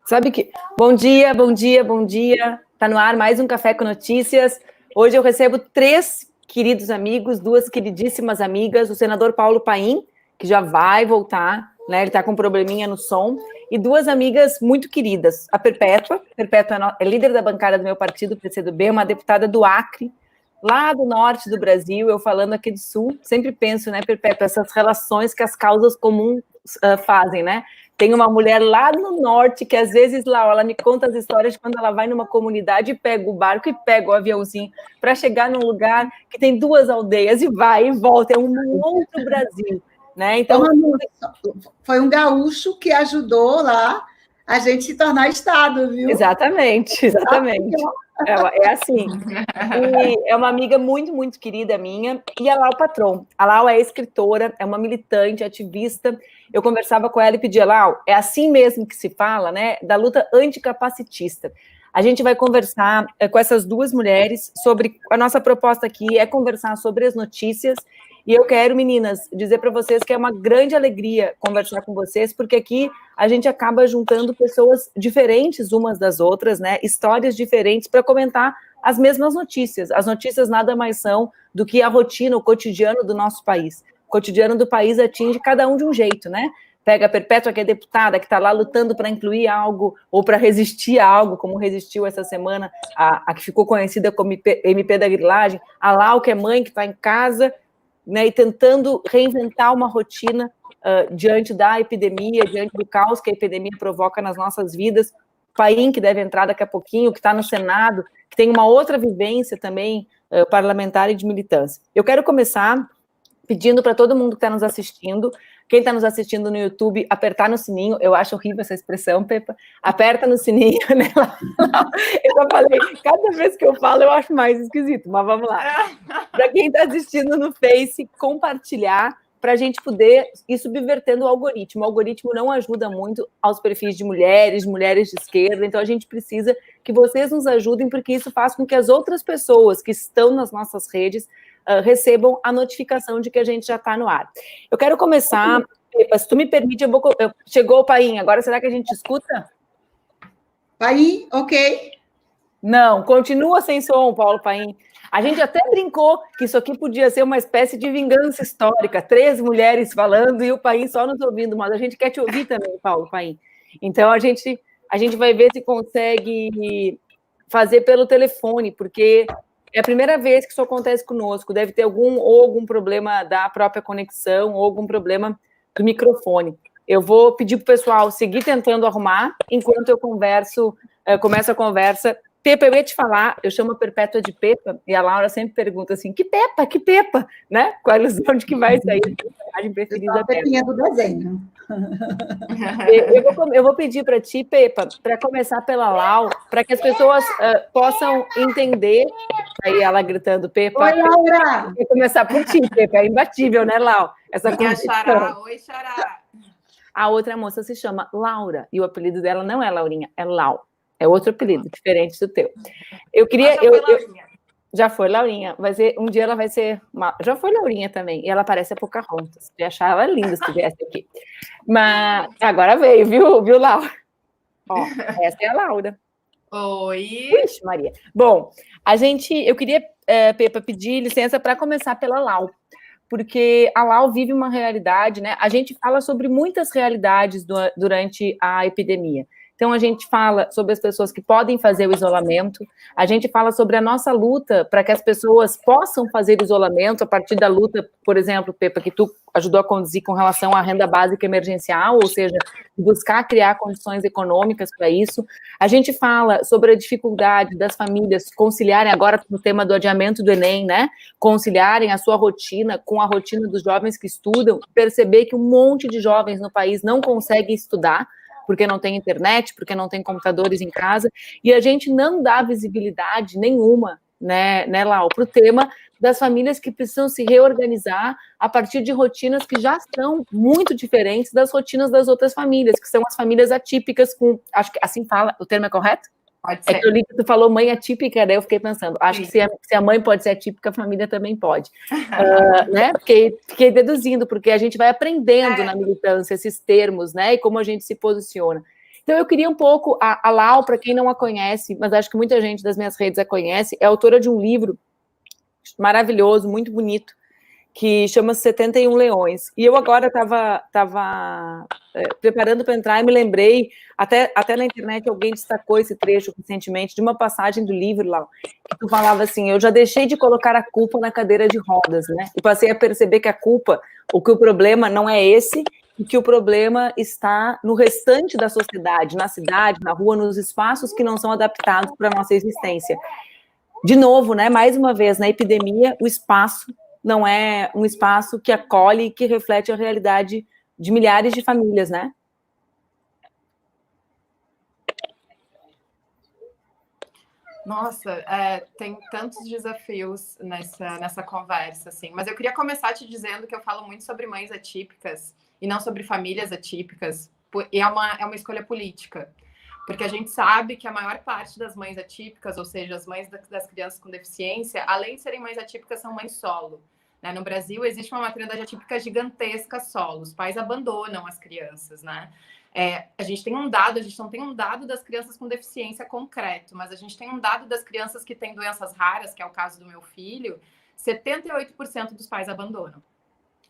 Sabe que... Bom dia, bom dia, bom dia. Tá no ar mais um Café com Notícias. Hoje eu recebo 3 queridos amigos, 2 queridíssimas amigas, o senador Paulo Paim, que já vai voltar, né? Ele tá com um probleminha no som, e 2 amigas muito queridas. A Perpétua é líder da bancada do meu partido, PCdoB, uma deputada do Acre, lá do norte do Brasil, eu falando aqui do sul, sempre penso, né, Perpétua, essas relações que as causas comuns fazem, né? Tem uma mulher lá no norte que, às vezes, lá, ela me conta as histórias de quando ela vai numa comunidade e pega o barco e pega o aviãozinho para chegar num lugar que tem 2 aldeias e vai e volta. É um outro Brasil, né? Então, foi um gaúcho que ajudou lá a gente se tornar Estado, viu? Exatamente, exatamente. É assim. E é uma amiga muito, muito querida minha. E a Lau Patron. A Lau é escritora, é uma militante, ativista. Eu conversava com ela e pedia, Lau, é assim mesmo que se fala, né? Da luta anticapacitista. A gente vai conversar com essas 2 mulheres sobre... A nossa proposta aqui é conversar sobre as notícias. E eu quero, meninas, dizer para vocês que é uma grande alegria conversar com vocês, porque aqui a gente acaba juntando pessoas diferentes umas das outras, né? Histórias diferentes para comentar as mesmas notícias. As notícias nada mais são do que a rotina, o cotidiano do nosso país. O cotidiano do país atinge cada um de um jeito, né? Pega a Perpétua, que é deputada, que está lá lutando para incluir algo ou para resistir a algo, como resistiu essa semana a que ficou conhecida como MP da grilagem. A Lau, que é mãe, que está em casa, né, e tentando reinventar uma rotina diante da epidemia, diante do caos que a epidemia provoca nas nossas vidas. O Paim, que deve entrar daqui a pouquinho, que está no Senado, que tem uma outra vivência também parlamentar e de militância. Eu quero começar pedindo para todo mundo que está nos assistindo, quem está nos assistindo no YouTube, apertar no sininho. Eu acho horrível essa expressão, Pepa. Aperta no sininho, né? Eu já falei, cada vez que eu falo, eu acho mais esquisito, mas vamos lá. Para quem está assistindo no Face, compartilhar, para a gente poder ir subvertendo o algoritmo. O algoritmo não ajuda muito aos perfis de mulheres de esquerda, então a gente precisa que vocês nos ajudem, porque isso faz com que as outras pessoas que estão nas nossas redes recebam a notificação de que a gente já está no ar. Eu quero começar, Pepa, se tu me permite, chegou o Paim, agora será que a gente escuta? Paim, ok. Não, continua sem som, Paulo Paim. A gente até brincou que isso aqui podia ser uma espécie de vingança histórica, 3 mulheres falando e o Paim só nos ouvindo, mas a gente quer te ouvir também, Paulo Paim. Então, a gente vai ver se consegue fazer pelo telefone, porque é a primeira vez que isso acontece conosco, deve ter algum problema da própria conexão, ou algum problema do microfone. Eu vou pedir para o pessoal seguir tentando arrumar, enquanto eu começo a conversa. Pepa, eu ia te falar, eu chamo a Perpétua de Pepa, e a Laura sempre pergunta assim, que Pepa, né? Com a ilusão de que vai sair a personagem preferida dela. A Pepinha do desenho. Eu vou pedir para ti, Pepa, para começar pela Lau, para que as pessoas possam entender. Aí ela gritando, Pepa. Oi, Laura! Vou começar por ti, Pepa, é imbatível, né, Lau? Essa Xará. Oi, Xará. A outra moça se chama Laura, e o apelido dela não é Laurinha, é Lau. É outro apelido, diferente do teu. Eu queria... Já foi Laurinha, um dia ela vai ser... Já foi Laurinha também, e ela parece a Pocahontas. Eu ia achar ela linda se estivesse aqui. Mas agora veio, viu, Laura? Ó, essa é a Laura. Oi. Ixi, Maria. Bom, eu queria, Pepa, pedir licença para começar pela Lau, porque a Lau vive uma realidade, né? A gente fala sobre muitas realidades durante a epidemia. Então, a gente fala sobre as pessoas que podem fazer o isolamento, a gente fala sobre a nossa luta para que as pessoas possam fazer isolamento a partir da luta, por exemplo, Pepa, que tu ajudou a conduzir com relação à renda básica emergencial, ou seja, buscar criar condições econômicas para isso. A gente fala sobre a dificuldade das famílias conciliarem, agora no tema do adiamento do Enem, né? Conciliarem a sua rotina com a rotina dos jovens que estudam, perceber que um monte de jovens no país não conseguem estudar, porque não tem internet, porque não tem computadores em casa, e a gente não dá visibilidade nenhuma, né, Lau, para o tema das famílias que precisam se reorganizar a partir de rotinas que já são muito diferentes das rotinas das outras famílias, que são as famílias atípicas, acho que assim fala, o termo é correto? Pode ser. É que eu li que tu falou mãe atípica, daí eu fiquei pensando, acho que se a mãe pode ser atípica, a família também pode. Né? Fiquei deduzindo, porque a gente vai aprendendo na militância esses termos, né? E como a gente se posiciona. Então, eu queria um pouco... A Lau, para quem não a conhece, mas acho que muita gente das minhas redes a conhece, é autora de um livro maravilhoso, muito bonito, que chama 71 Leões. E eu agora estava preparando para entrar e me lembrei, até na internet alguém destacou esse trecho recentemente, de uma passagem do livro lá, que tu falava assim, eu já deixei de colocar a culpa na cadeira de rodas, né? E passei a perceber que a culpa, ou que o problema não é esse, e que o problema está no restante da sociedade, na cidade, na rua, nos espaços que não são adaptados para a nossa existência. De novo, né, mais uma vez, na epidemia, o espaço não é um espaço que acolhe e que reflete a realidade de milhares de famílias, né? Nossa, tem tantos desafios nessa conversa, assim. Mas eu queria começar te dizendo que eu falo muito sobre mães atípicas e não sobre famílias atípicas, e é uma escolha política. Porque a gente sabe que a maior parte das mães atípicas, ou seja, as mães das crianças com deficiência, além de serem mães atípicas, são mães solo. Né? No Brasil, existe uma maternidade atípica gigantesca solo. Os pais abandonam as crianças, né? A gente não tem um dado das crianças com deficiência concreto, mas a gente tem um dado das crianças que têm doenças raras, que é o caso do meu filho, 78% dos pais abandonam.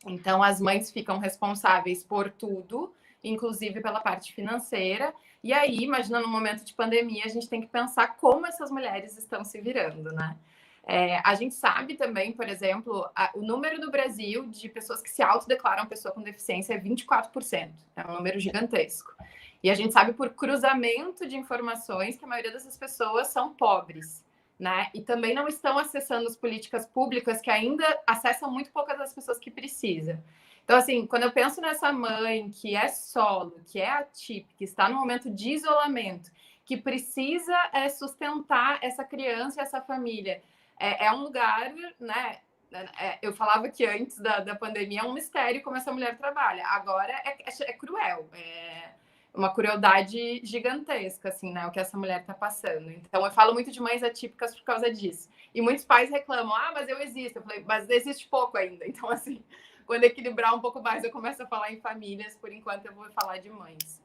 Então, as mães ficam responsáveis por tudo, inclusive pela parte financeira. E aí, imagina, no momento de pandemia, a gente tem que pensar como essas mulheres estão se virando, né? A gente sabe também, por exemplo, o número no Brasil de pessoas que se autodeclaram pessoa com deficiência é 24%. É um número gigantesco. E a gente sabe por cruzamento de informações que a maioria dessas pessoas são pobres, né? E também não estão acessando as políticas públicas, que ainda acessam muito poucas das pessoas que precisam. Então, assim, quando eu penso nessa mãe que é solo, que é atípica, que está no momento de isolamento, que precisa sustentar essa criança e essa família, é um lugar, né? Eu falava que antes da pandemia é um mistério como essa mulher trabalha. Agora é cruel, é uma crueldade gigantesca, assim, né? O que essa mulher está passando. Então, eu falo muito de mães atípicas por causa disso. E muitos pais reclamam, mas eu existo. Eu falei, mas existe pouco ainda. Então, assim, quando equilibrar um pouco mais, eu começo a falar em famílias. Por enquanto, eu vou falar de mães.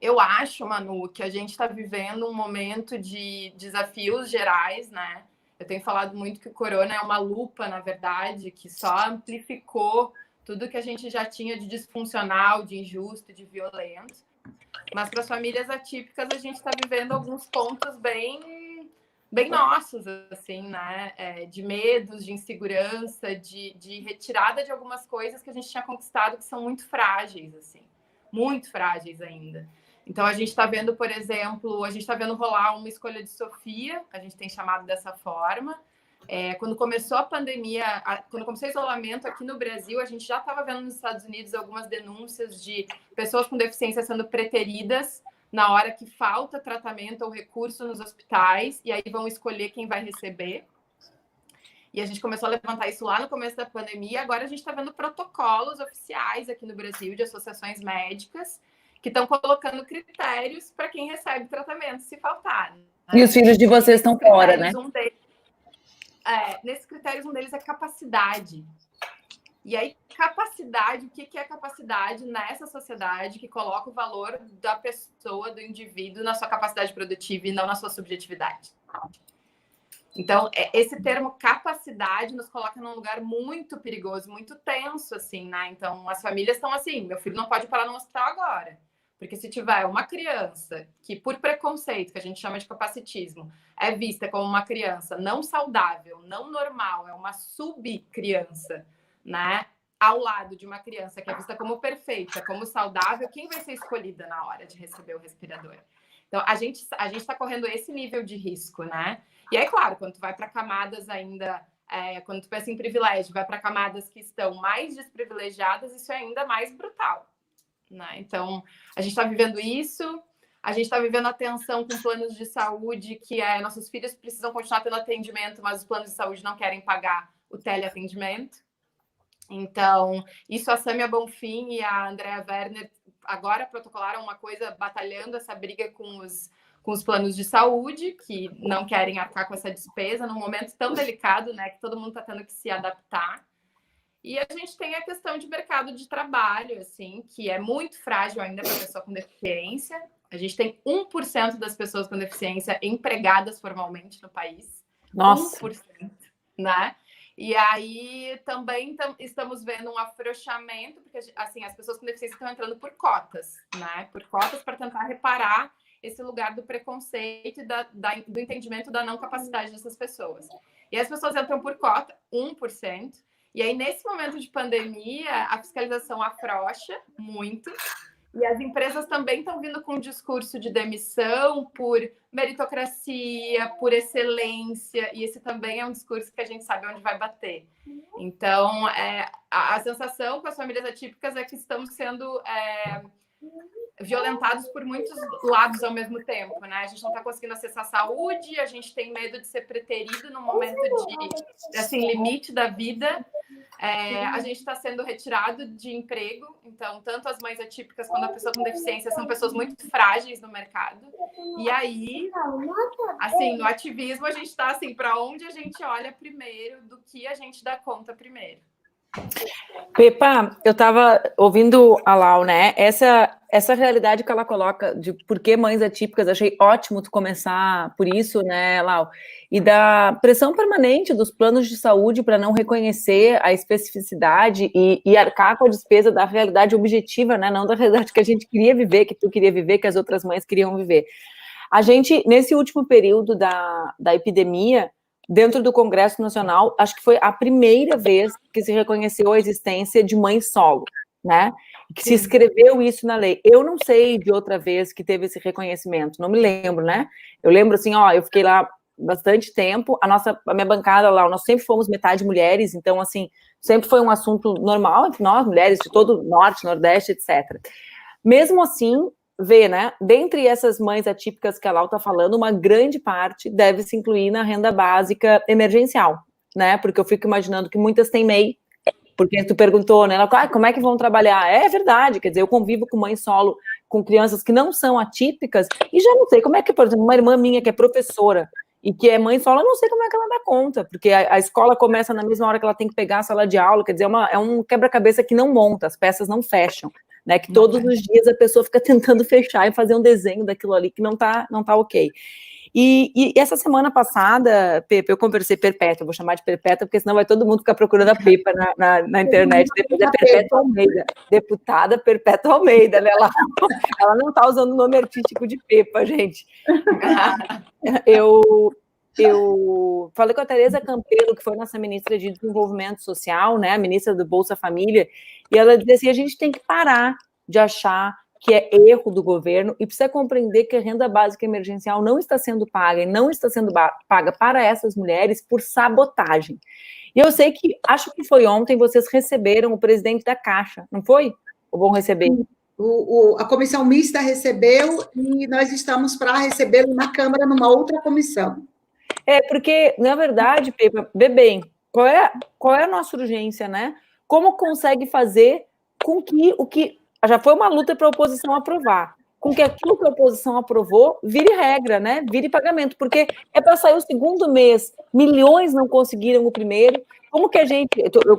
Eu acho, Manu, que a gente está vivendo um momento de desafios gerais, né? Eu tenho falado muito que o corona é uma lupa, na verdade, que só amplificou tudo que a gente já tinha de disfuncional, de injusto, de violento. Mas para as famílias atípicas, a gente está vivendo alguns pontos bem nossos, assim, né? De medos, de insegurança, de retirada de algumas coisas que a gente tinha conquistado que são muito frágeis, assim. Muito frágeis ainda. Então, a gente está vendo, por exemplo, rolar uma escolha de Sofia, a gente tem chamado dessa forma. Quando começou a pandemia, quando começou o isolamento aqui no Brasil, a gente já estava vendo nos Estados Unidos algumas denúncias de pessoas com deficiência sendo preteridas na hora que falta tratamento ou recurso nos hospitais, e aí vão escolher quem vai receber. E a gente começou a levantar isso lá no começo da pandemia, agora a gente está vendo protocolos oficiais aqui no Brasil de associações médicas que estão colocando critérios para quem recebe tratamento, se faltar. Né? E os filhos de vocês estão fora, né? Nesses critérios, um deles é capacidade. E aí, capacidade, o que é capacidade nessa sociedade que coloca o valor da pessoa, do indivíduo, na sua capacidade produtiva e não na sua subjetividade? Então, esse termo capacidade nos coloca num lugar muito perigoso, muito tenso, assim, né? Então, as famílias estão assim, meu filho não pode parar no hospital agora. Porque se tiver uma criança que, por preconceito, que a gente chama de capacitismo, é vista como uma criança não saudável, não normal, é uma subcriança, né? Ao lado de uma criança que é vista como perfeita, como saudável, quem vai ser escolhida na hora de receber o respirador? Então, a gente está correndo esse nível de risco, né? E aí, claro, quando tu vai para camadas ainda... quando tu pensa em privilégio, vai para camadas que estão mais desprivilegiadas, isso é ainda mais brutal. Né? Então, a gente está vivendo isso, a gente está vivendo a tensão com planos de saúde, que nossos filhos precisam continuar tendo atendimento, mas os planos de saúde não querem pagar o teleatendimento. Então, isso a Sâmia Bonfim e a Andrea Werner agora protocolaram uma coisa, batalhando essa briga com os planos de saúde, que não querem arcar com essa despesa num momento tão delicado, né, que todo mundo está tendo que se adaptar. E a gente tem a questão de mercado de trabalho, assim, que é muito frágil ainda para a pessoa com deficiência. A gente tem 1% das pessoas com deficiência empregadas formalmente no país. Nossa. 1%, né? E aí também estamos vendo um afrouxamento, porque assim, as pessoas com deficiência estão entrando por cotas, né? Por cotas para tentar reparar esse lugar do preconceito e do entendimento da não capacidade dessas pessoas. E as pessoas entram por cota, 1%. E aí, nesse momento de pandemia, a fiscalização afrouxa muito. E as empresas também estão vindo com um discurso de demissão por meritocracia, por excelência. E esse também é um discurso que a gente sabe onde vai bater. Então, a sensação com as famílias atípicas é que estamos sendo violentados por muitos lados ao mesmo tempo, né? A gente não está conseguindo acessar a saúde, a gente tem medo de ser preterido no momento de, assim, limite da vida. A gente está sendo retirado de emprego, então tanto as mães atípicas quanto a pessoa com deficiência são pessoas muito frágeis no mercado. E aí, assim, no ativismo a gente está assim, para onde a gente olha primeiro, do que a gente dá conta primeiro. Pepa, eu estava ouvindo a Lau, né? Essa realidade que ela coloca de por que mães atípicas, achei ótimo tu começar por isso, né, Lau? E da pressão permanente dos planos de saúde para não reconhecer a especificidade e arcar com a despesa da realidade objetiva, né? Não da realidade que a gente queria viver, que tu queria viver, que as outras mães queriam viver. A gente, nesse último período da epidemia, dentro do Congresso Nacional, acho que foi a primeira vez que se reconheceu a existência de mãe solo, né? Que se escreveu isso na lei. Eu não sei de outra vez que teve esse reconhecimento, não me lembro, né? Eu lembro assim, eu fiquei lá bastante tempo, a minha bancada lá, nós sempre fomos metade mulheres, então assim, sempre foi um assunto normal entre nós, mulheres de todo o norte, nordeste, etc. Mesmo assim, né? Dentre essas mães atípicas que a Lau está falando, uma grande parte deve se incluir na renda básica emergencial, né? Porque eu fico imaginando que muitas têm MEI, porque tu perguntou, né? Como é que vão trabalhar? É verdade, quer dizer, eu convivo com mãe solo, com crianças que não são atípicas, e já não sei como é que, por exemplo, uma irmã minha que é professora e que é mãe solo, eu não sei como é que ela dá conta, porque a escola começa na mesma hora que ela tem que pegar a sala de aula, quer dizer, é um quebra-cabeça que não monta, as peças não fecham. Né, que todos os dias a pessoa fica tentando fechar e fazer um desenho daquilo ali que não tá ok. E essa semana passada, Pepa, eu conversei Perpétua, vou chamar de Perpétua, porque senão vai todo mundo ficar procurando a Pepa na internet, depois é Perpétua Almeida, deputada Perpétua Almeida, né? Ela não tá usando o nome artístico de Pepa, gente. Eu falei com a Tereza Campelo, que foi nossa ministra de Desenvolvimento Social, né, a ministra do Bolsa Família, e ela dizia assim, a gente tem que parar de achar que é erro do governo e precisa compreender que a renda básica emergencial não está sendo paga e não está sendo paga para essas mulheres por sabotagem. E eu sei que, acho que foi ontem, vocês receberam o presidente da Caixa, não foi? Ou vão receber? A comissão mista recebeu e nós estamos para recebê-lo na Câmara numa outra comissão. Porque, na verdade, Pepa, bem, qual é a nossa urgência, né? Como consegue fazer com que o que já foi uma luta para a oposição aprovar, com que aquilo que a oposição aprovou vire regra, né? Vire pagamento, porque é para sair o segundo mês, milhões não conseguiram o primeiro. Como que a gente...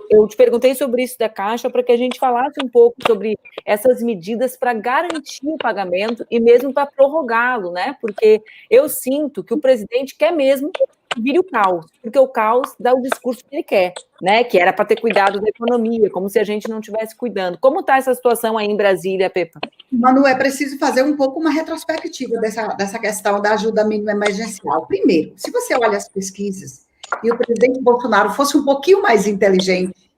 Eu te perguntei sobre isso da Caixa para que a gente falasse um pouco sobre essas medidas para garantir o pagamento e mesmo para prorrogá-lo, né? Porque eu sinto que o presidente quer mesmo que vire o caos, porque o caos dá o discurso que ele quer, né? Que era para ter cuidado da economia, como se a gente não estivesse cuidando. Como está essa situação aí em Brasília, Pepa? Manu, é preciso fazer um pouco uma retrospectiva dessa questão da ajuda mínima emergencial. Primeiro, se você olha as pesquisas e o presidente Bolsonaro fosse um pouquinho mais inteligente,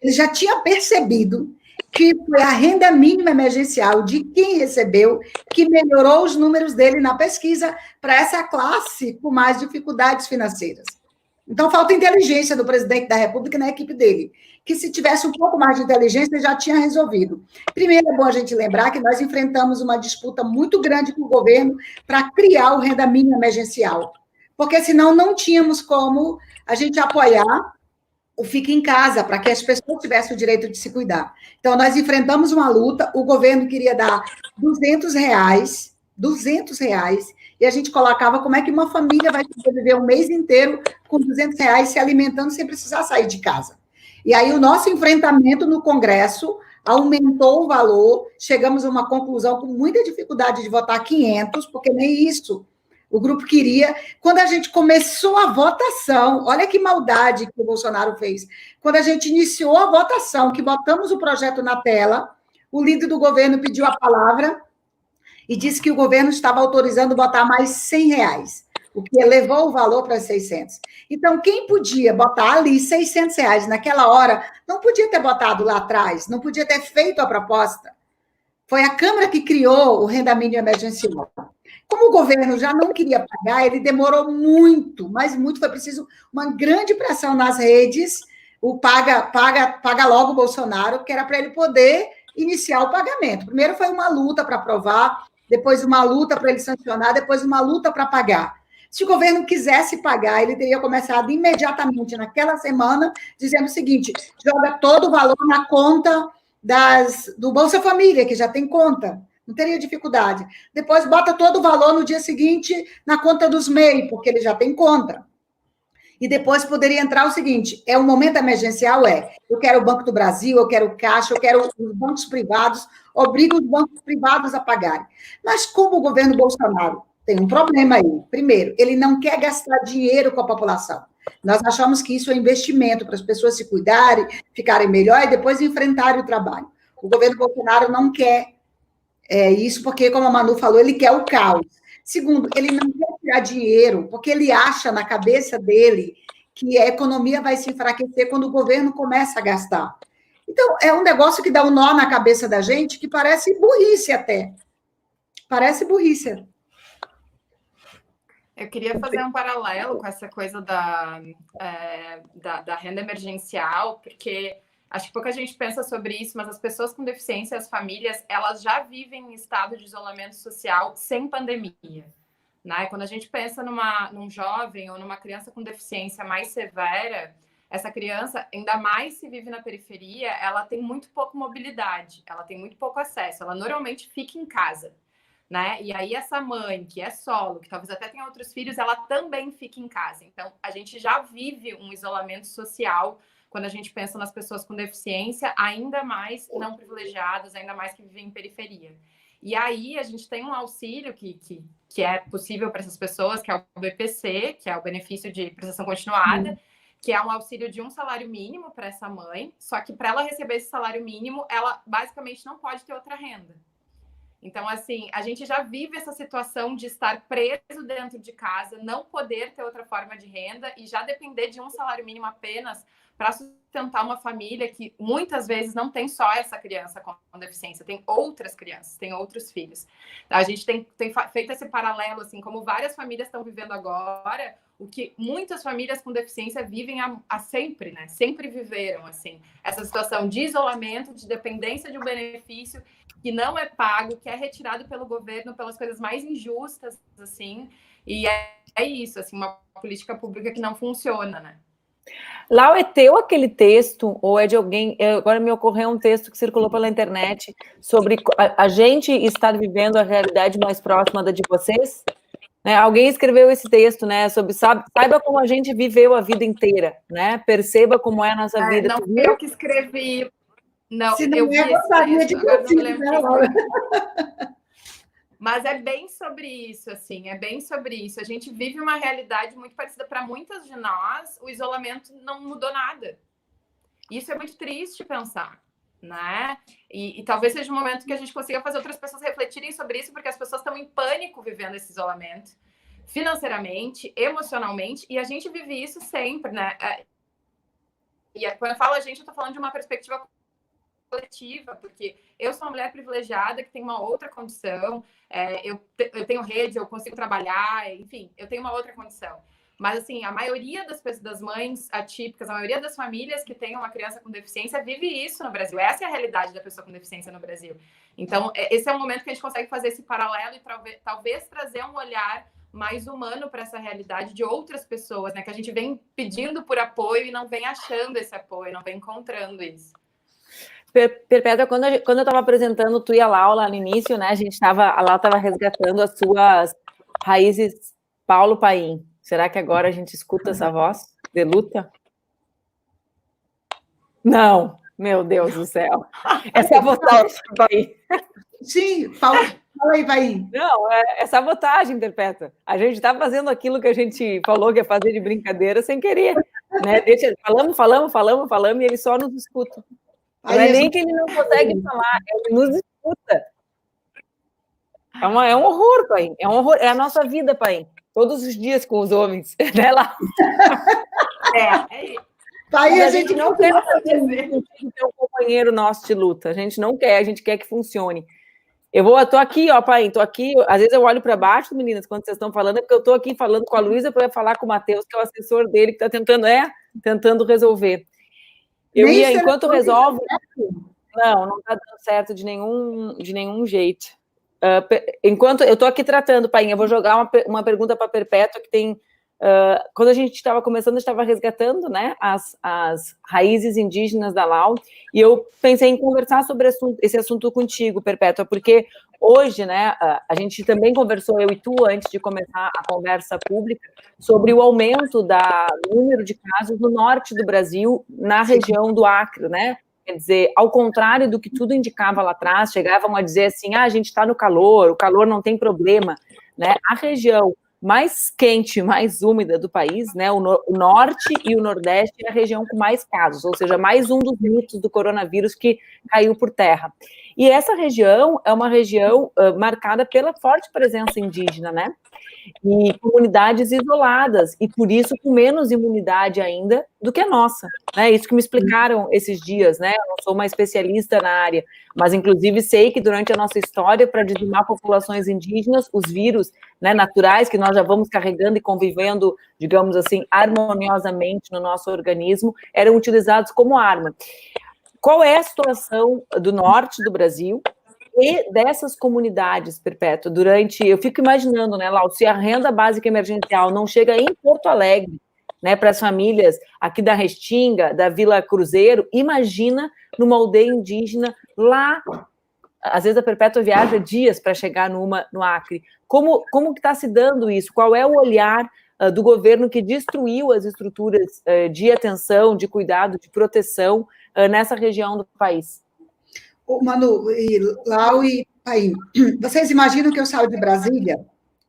ele já tinha percebido que foi a renda mínima emergencial de quem recebeu que melhorou os números dele na pesquisa para essa classe com mais dificuldades financeiras. Então, falta inteligência do presidente da República e na equipe dele, que se tivesse um pouco mais de inteligência, já tinha resolvido. Primeiro, é bom a gente lembrar que nós enfrentamos uma disputa muito grande com o governo para criar o renda mínima emergencial, porque senão não tínhamos como a gente apoiar o Fique em Casa, para que as pessoas tivessem o direito de se cuidar. Então, nós enfrentamos uma luta, o governo queria dar R$200, e a gente colocava como é que uma família vai sobreviver um mês inteiro com R$200 se alimentando sem precisar sair de casa. E aí o nosso enfrentamento no Congresso aumentou o valor, chegamos a uma conclusão com muita dificuldade de votar 500, porque nem isso o grupo queria. Quando a gente começou a votação, olha que maldade que o Bolsonaro fez. Quando a gente iniciou a votação, que botamos o projeto na tela, o líder do governo pediu a palavra e disse que o governo estava autorizando botar mais R$100, o que elevou o valor para 600. Então, quem podia botar ali R$600 naquela hora, não podia ter botado lá atrás, não podia ter feito a proposta. Foi a Câmara que criou o renda mínima emergencial. Como o governo já não queria pagar, ele demorou muito, mas muito, foi preciso uma grande pressão nas redes, o paga logo o Bolsonaro, que era para ele poder iniciar o pagamento. Primeiro foi uma luta para aprovar, depois uma luta para ele sancionar, depois uma luta para pagar. Se o governo quisesse pagar, ele teria começado imediatamente naquela semana, dizendo o seguinte: joga todo o valor na conta do Bolsa Família, que já tem conta. Não teria dificuldade. Depois bota todo o valor no dia seguinte na conta dos MEI, porque ele já tem conta. E depois poderia entrar o seguinte: é um momento emergencial, eu quero o Banco do Brasil, eu quero o Caixa, eu quero os bancos privados, obriga os bancos privados a pagarem. Mas como o governo Bolsonaro tem um problema aí. Primeiro, ele não quer gastar dinheiro com a população. Nós achamos que isso é investimento para as pessoas se cuidarem, ficarem melhor e depois enfrentarem o trabalho. O governo Bolsonaro não quer isso porque, como a Manu falou, ele quer o caos. Segundo, ele não quer tirar dinheiro, porque ele acha na cabeça dele que a economia vai se enfraquecer quando o governo começa a gastar. Então, é um negócio que dá um nó na cabeça da gente que parece burrice até. Parece burrice. Eu queria fazer um paralelo com essa coisa da renda emergencial, porque acho que pouca gente pensa sobre isso, mas as pessoas com deficiência, as famílias, elas já vivem em estado de isolamento social sem pandemia. Né? Quando a gente pensa num jovem ou numa criança com deficiência mais severa, essa criança, ainda mais se vive na periferia, ela tem muito pouca mobilidade, ela tem muito pouco acesso, ela normalmente fica em casa. Né? E aí essa mãe, que é solo, que talvez até tenha outros filhos, ela também fica em casa. Então, a gente já vive um isolamento social quando a gente pensa nas pessoas com deficiência, ainda mais não privilegiadas, ainda mais que vivem em periferia. E aí a gente tem um auxílio que é possível para essas pessoas, que é o BPC, que é o benefício de prestação continuada, que é um auxílio de um salário mínimo para essa mãe, só que para ela receber esse salário mínimo, ela basicamente não pode ter outra renda. Então, assim, a gente já vive essa situação de estar preso dentro de casa, não poder ter outra forma de renda e já depender de um salário mínimo apenas para sustentar uma família que muitas vezes não tem só essa criança com deficiência, tem outras crianças, tem outros filhos. A gente tem feito esse paralelo, assim, como várias famílias estão vivendo agora, o que muitas famílias com deficiência vivem há sempre, né? Sempre viveram, assim, essa situação de isolamento, de dependência de um benefício que não é pago, que é retirado pelo governo pelas coisas mais injustas, assim, e é isso, assim, uma política pública que não funciona, né? Lau, é teu aquele texto, ou é de alguém? Agora me ocorreu um texto que circulou pela internet sobre a gente estar vivendo a realidade mais próxima da de vocês? Né? Alguém escreveu esse texto, né? Sobre saiba como a gente viveu a vida inteira, né? Perceba como é a nossa vida. Não fui eu que escrevi. Não, se não eu vi esse texto, agora não me lembro quem escreveu. Mas é bem sobre isso, assim, é bem sobre isso. A gente vive uma realidade muito parecida para muitas de nós, o isolamento não mudou nada. Isso é muito triste pensar, né? E talvez seja um momento que a gente consiga fazer outras pessoas refletirem sobre isso, porque as pessoas estão em pânico vivendo esse isolamento, financeiramente, emocionalmente, e a gente vive isso sempre, né? E quando eu falo a gente, eu estou falando de uma perspectiva coletiva, porque eu sou uma mulher privilegiada que tem uma outra condição, eu tenho rede, eu consigo trabalhar, enfim, eu tenho uma outra condição. Mas, assim, a maioria das mães atípicas, a maioria das famílias que têm uma criança com deficiência vive isso no Brasil. Essa é a realidade da pessoa com deficiência no Brasil. Então, esse é um momento que a gente consegue fazer esse paralelo e talvez trazer um olhar mais humano para essa realidade de outras pessoas, né? Que a gente vem pedindo por apoio e não vem achando esse apoio, não vem encontrando isso. Perpétua, quando eu estava apresentando tu e a Lau lá no início, né, a Lau estava resgatando as suas raízes Paulo Paim. Será que agora a gente escuta essa voz de luta? Não, meu Deus do céu. É sabotagem, Paim. Sim, fala aí, Paim. Não, é sabotagem, Perpétua. A gente está fazendo aquilo que a gente falou que ia fazer de brincadeira sem querer. Né? Falamos, e ele só nos escuta. Não é nem que ele não consegue falar, ele nos escuta. É um horror, Paim. É um horror. É a nossa vida, Paim. Todos os dias com os homens. Né, lá? Paim, a gente não quer ter um companheiro nosso de luta. A gente não quer, a gente quer que funcione. Eu tô aqui, ó, Paim, tô aqui. Às vezes eu olho para baixo, meninas, quando vocês estão falando, é porque eu tô aqui falando com a Luísa para falar com o Matheus, que é o assessor dele, que está tentando resolver. Enquanto resolve... Não está dando certo de nenhum jeito. Enquanto eu estou aqui tratando, Paim, eu vou jogar uma pergunta para a Perpétua, que tem... quando a gente estava começando, a gente estava resgatando, né, as raízes indígenas da Lau, e eu pensei em conversar sobre esse assunto contigo, Perpétua, porque hoje, né, a gente também conversou, eu e tu, antes de começar a conversa pública, sobre o aumento do número de casos no norte do Brasil, na região do Acre, né? Quer dizer, ao contrário do que tudo indicava lá atrás, chegavam a dizer assim, a gente está no calor, o calor não tem problema, né? A região mais quente, mais úmida do país, né? O norte e o nordeste é a região com mais casos, ou seja, mais um dos mitos do coronavírus que caiu por terra. E essa região é uma região marcada pela forte presença indígena, né? E comunidades isoladas, e por isso com menos imunidade ainda do que a nossa, né? Isso que me explicaram esses dias, né? Eu não sou uma especialista na área, mas inclusive sei que durante a nossa história, para dizimar populações indígenas, os vírus, né, naturais, que nós já vamos carregando e convivendo, digamos assim, harmoniosamente no nosso organismo, eram utilizados como arma. Qual é a situação do norte do Brasil e dessas comunidades, Perpétua, eu fico imaginando, né, Lau, se a renda básica emergencial não chega em Porto Alegre, né, para as famílias aqui da Restinga, da Vila Cruzeiro, imagina numa aldeia indígena lá, às vezes a Perpétua viaja dias para chegar no Acre. Como que está se dando isso? Qual é o olhar do governo que destruiu as estruturas de atenção, de cuidado, de proteção nessa região do país? Manu, Lau e Paim, vocês imaginam que eu saio de Brasília,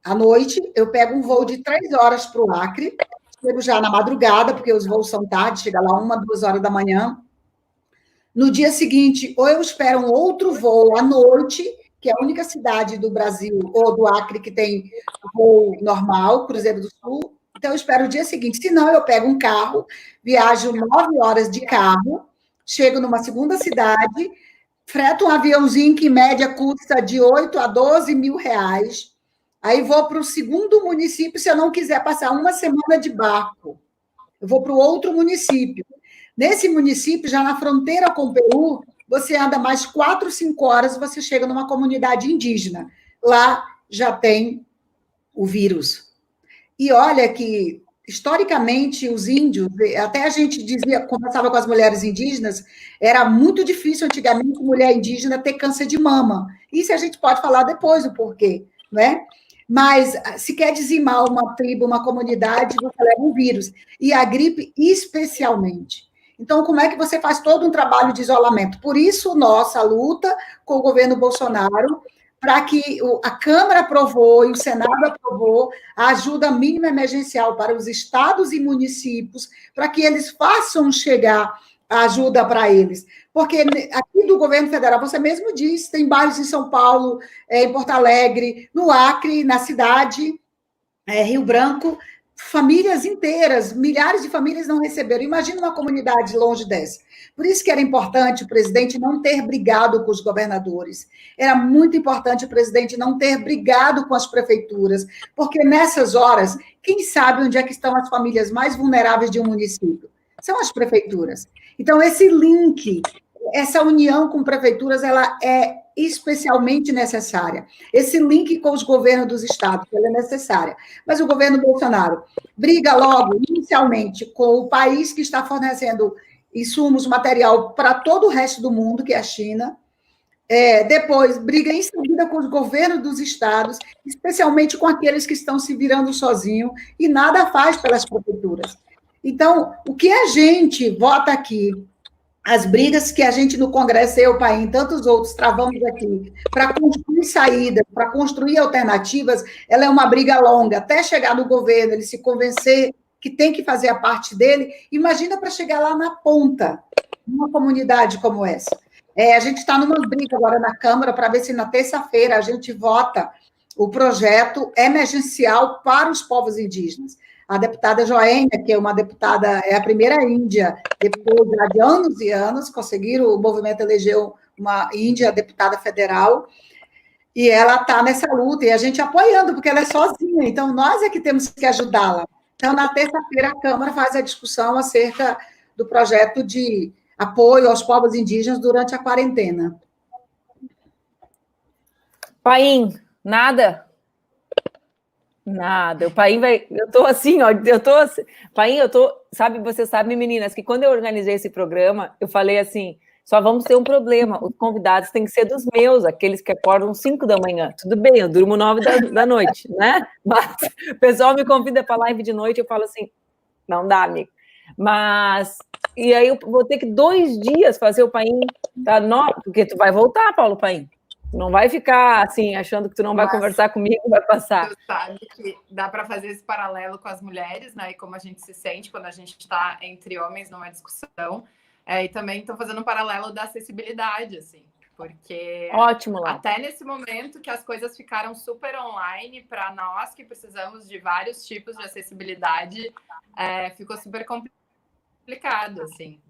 à noite, eu pego um voo de 3 horas para o Acre, chego já na madrugada, porque os voos são tarde, chega lá 1, 2 horas da manhã. No dia seguinte, ou eu espero um outro voo à noite, que é a única cidade do Brasil, ou do Acre, que tem voo normal, Cruzeiro do Sul, então eu espero o dia seguinte. Se não, eu pego um carro, viajo 9 horas de carro, chego numa segunda cidade, freto um aviãozinho que, em média, custa de 8 a 12 mil reais. Aí vou para o segundo município, se eu não quiser passar uma semana de barco. Eu vou para o outro município. Nesse município, já na fronteira com o Peru, você anda mais 4, 5 horas, você chega numa comunidade indígena. Lá já tem o vírus. E olha que, historicamente, os índios, até a gente dizia, conversava com as mulheres indígenas, era muito difícil antigamente mulher indígena ter câncer de mama. Isso a gente pode falar depois o porquê, né? Mas se quer dizimar uma tribo, uma comunidade, você leva um vírus. E a gripe, especialmente. Então, como é que você faz todo um trabalho de isolamento? Por isso, nossa luta com o governo Bolsonaro, para que a Câmara aprovou e o Senado aprovou a ajuda mínima emergencial para os estados e municípios, para que eles façam chegar a ajuda para eles. Porque aqui do governo federal, você mesmo disse, tem bairros em São Paulo, em Porto Alegre, no Acre, na cidade, Rio Branco, famílias inteiras, milhares de famílias não receberam. Imagina uma comunidade longe dessa. Por isso que era importante o presidente não ter brigado com os governadores. Era muito importante o presidente não ter brigado com as prefeituras, porque nessas horas, quem sabe onde é que estão as famílias mais vulneráveis de um município? São as prefeituras. Então, esse link, essa união com prefeituras, ela é especialmente necessária. Esse link com os governos dos estados, ela é necessária. Mas o governo Bolsonaro briga logo, inicialmente, com o país que está fornecendo insumos, material para todo o resto do mundo, que é a China. Depois, briga em seguida com os governos dos estados, especialmente com aqueles que estão se virando sozinhos, e nada faz pelas prefeituras. Então, o que a gente vota aqui as brigas que a gente no Congresso, eu, Paim, e tantos outros travamos aqui, para construir saídas, para construir alternativas, ela é uma briga longa, até chegar no governo, ele se convencer que tem que fazer a parte dele. Imagina para chegar lá na ponta, numa comunidade como essa. A gente está numa briga agora na Câmara para ver se na terça-feira a gente vota o projeto emergencial para os povos indígenas. A deputada Joênia, que é uma deputada, é a primeira índia, depois de anos e anos, o movimento elegeu uma índia deputada federal, e ela está nessa luta, e a gente apoiando, porque ela é sozinha, então nós é que temos que ajudá-la. Então, na terça-feira, a Câmara faz a discussão acerca do projeto de apoio aos povos indígenas durante a quarentena. Paim, nada? Nada. O Paim vai... Eu tô assim, ó, Paim, sabe, você sabe, meninas, que quando eu organizei esse programa, eu falei assim, só vamos ter um problema, os convidados têm que ser dos meus, aqueles que acordam 5 da manhã. Tudo bem, eu durmo 9 da noite, né? Mas o pessoal me convida para live de noite, eu falo assim, não dá, amigo. Mas, e aí eu vou ter que 2 dias fazer o Paim, tá? Porque tu vai voltar, Paulo Paim. Não vai ficar assim, achando que tu não vai conversar comigo, vai passar. Tu sabe que dá para fazer esse paralelo com as mulheres, né? E como a gente se sente quando a gente está entre homens numa discussão. E também estou fazendo um paralelo da acessibilidade, assim. Porque ótimo, lá. Até nesse momento que as coisas ficaram super online, para nós que precisamos de vários tipos de acessibilidade, ficou super complicado, assim.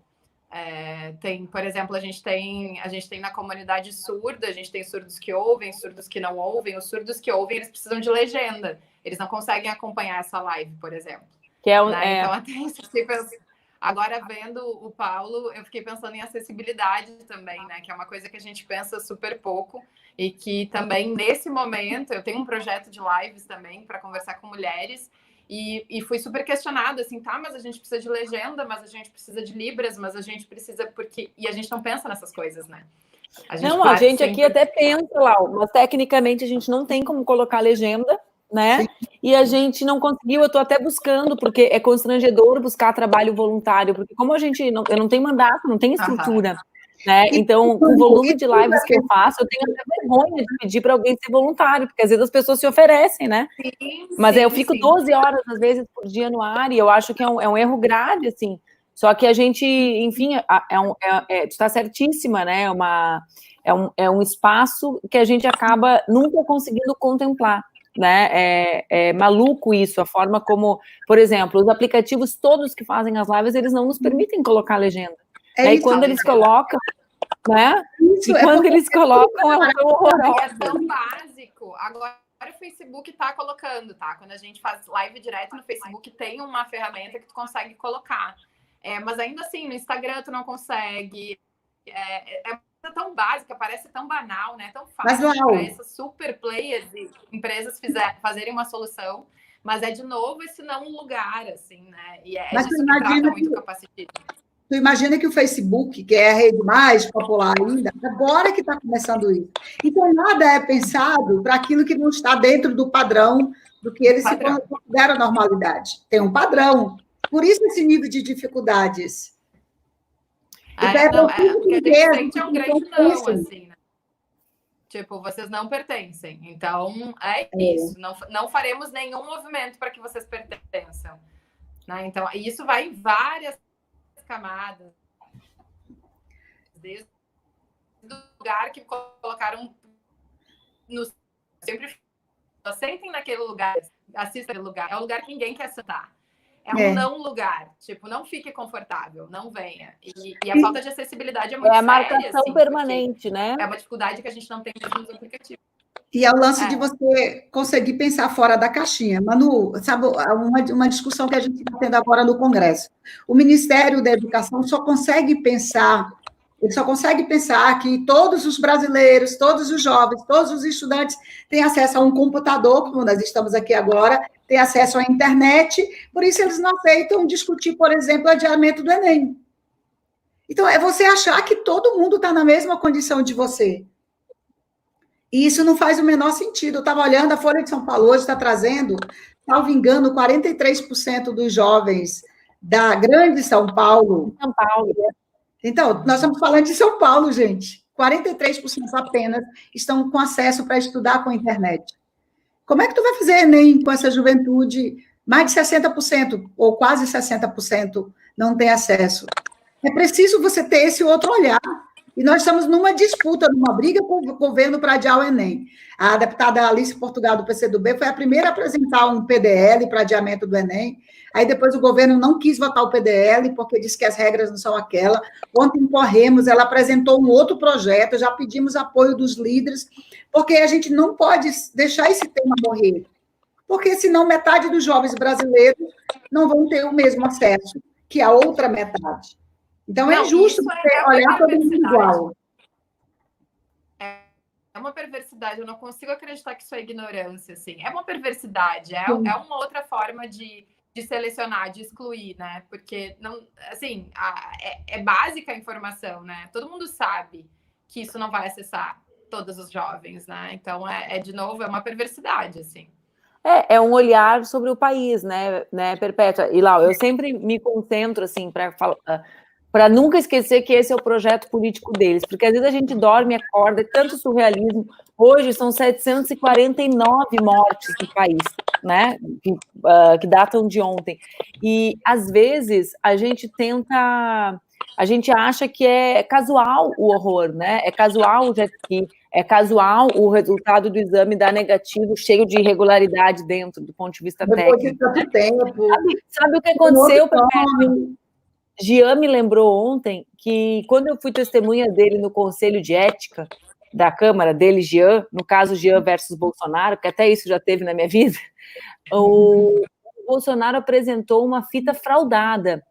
Tem, por exemplo, a gente tem na comunidade surda, a gente tem surdos que ouvem, surdos que não ouvem. Os surdos que ouvem, eles precisam de legenda. Eles não conseguem acompanhar essa live, por exemplo. Então, até isso, agora, vendo o Paulo, eu fiquei pensando em acessibilidade também, né? Que é uma coisa que a gente pensa super pouco e que também, nesse momento, eu tenho um projeto de lives também para conversar com mulheres. E fui super questionada, assim, tá, mas a gente precisa de legenda, mas a gente precisa de Libras, mas a gente precisa e a gente não pensa nessas coisas, né? A gente sempre... aqui até pensa, lá, mas tecnicamente a gente não tem como colocar legenda, né? Sim. E a gente não conseguiu, eu tô até buscando, porque é constrangedor buscar trabalho voluntário, porque como eu não tenho mandato, não tenho estrutura, né? Então, com o volume de lives que eu faço, eu tenho até vergonha de pedir para alguém ser voluntário, porque às vezes as pessoas se oferecem, né? Sim, mas eu fico 12 horas, às vezes, por dia no ar, e eu acho que é um erro grave, assim. Só que a gente, enfim, tu está certíssima, né? É um espaço que a gente acaba nunca conseguindo contemplar, né? É maluco isso, a forma como, por exemplo, os aplicativos todos que fazem as lives, eles não nos permitem colocar legenda. E quando eles colocam, né? E quando eles colocam, é horroroso. É tão básico. Agora o Facebook está colocando, tá? Quando a gente faz live direto no Facebook, tem uma ferramenta que tu consegue colocar. Mas ainda assim, no Instagram tu não consegue. É tão básica, parece tão banal, né? Tão fácil para essas super players e empresas fazerem uma solução. Mas de novo, esse não lugar, assim, né? E disso que trata muito o capacitismo. Tu imagina que o Facebook, que é a rede mais popular ainda, agora que está começando isso. Então, nada é pensado para aquilo que não está dentro do padrão do que eles se consideram normalidade. Tem um padrão. Por isso, esse nível de dificuldades. O que a gente sente é um grande não, assim, né? Tipo, vocês não pertencem. Então, isso. Não faremos nenhum movimento para que vocês pertençam. Né? Então, isso vai em várias camadas, desde o lugar que colocaram sempre sentem naquele lugar, assistam aquele lugar, é um lugar que ninguém quer sentar, um não lugar, tipo, não fique confortável, não venha, e a falta de acessibilidade é muito séria, a marcação assim, permanente, né? É uma dificuldade que a gente não tem mesmo nos aplicativos. E é o lance de você conseguir pensar fora da caixinha. Manu, sabe, uma discussão que a gente está tendo agora no Congresso. O Ministério da Educação só consegue pensar que todos os brasileiros, todos os jovens, todos os estudantes têm acesso a um computador, como nós estamos aqui agora, têm acesso à internet, por isso eles não aceitam discutir, por exemplo, o adiamento do Enem. Então, é você achar que todo mundo está na mesma condição de você. E isso não faz o menor sentido. Eu estava olhando, a Folha de São Paulo hoje está trazendo, salvo engano, 43% dos jovens da grande São Paulo Então, nós estamos falando de São Paulo, gente. 43% apenas estão com acesso para estudar com a internet. Como é que tu vai fazer Enem com essa juventude? Mais de 60%, ou quase 60%, não tem acesso. É preciso você ter esse outro olhar. E nós estamos numa disputa, numa briga com o governo para adiar o Enem. A deputada Alice Portugal, do PCdoB, foi a primeira a apresentar um PDL para adiamento do Enem. Aí depois o governo não quis votar o PDL, porque disse que as regras não são aquelas. Ontem corremos, ela apresentou um outro projeto, já pedimos apoio dos líderes, porque a gente não pode deixar esse tema morrer. Porque senão metade dos jovens brasileiros não vão ter o mesmo acesso que a outra metade. Então, é justo você olhar todo mundo igual. É uma perversidade, eu não consigo acreditar que isso é ignorância, assim. É uma perversidade, é uma outra forma de selecionar, de excluir, né? Porque, não, assim, é básica a informação, né? Todo mundo sabe que isso não vai acessar todos os jovens, né? Então, de novo, é uma perversidade, assim. É um olhar sobre o país, né, Perpétua? E, Lau, eu sempre me concentro, assim, para nunca esquecer que esse é o projeto político deles, porque às vezes a gente dorme e acorda, é tanto surrealismo. Hoje são 749 mortes no país, né, que datam de ontem. E, às vezes, a gente acha que é casual o horror, né, é casual o jet ski, é casual o resultado do exame dar negativo, cheio de irregularidade dentro, do ponto de vista técnico. Depois de tanto tempo. Sabe o que aconteceu, Perpétua? Jean me lembrou ontem que, quando eu fui testemunha dele no Conselho de Ética da Câmara, dele, Jean, no caso Jean versus Bolsonaro, que até isso já teve na minha vida, o Bolsonaro apresentou uma fita fraudada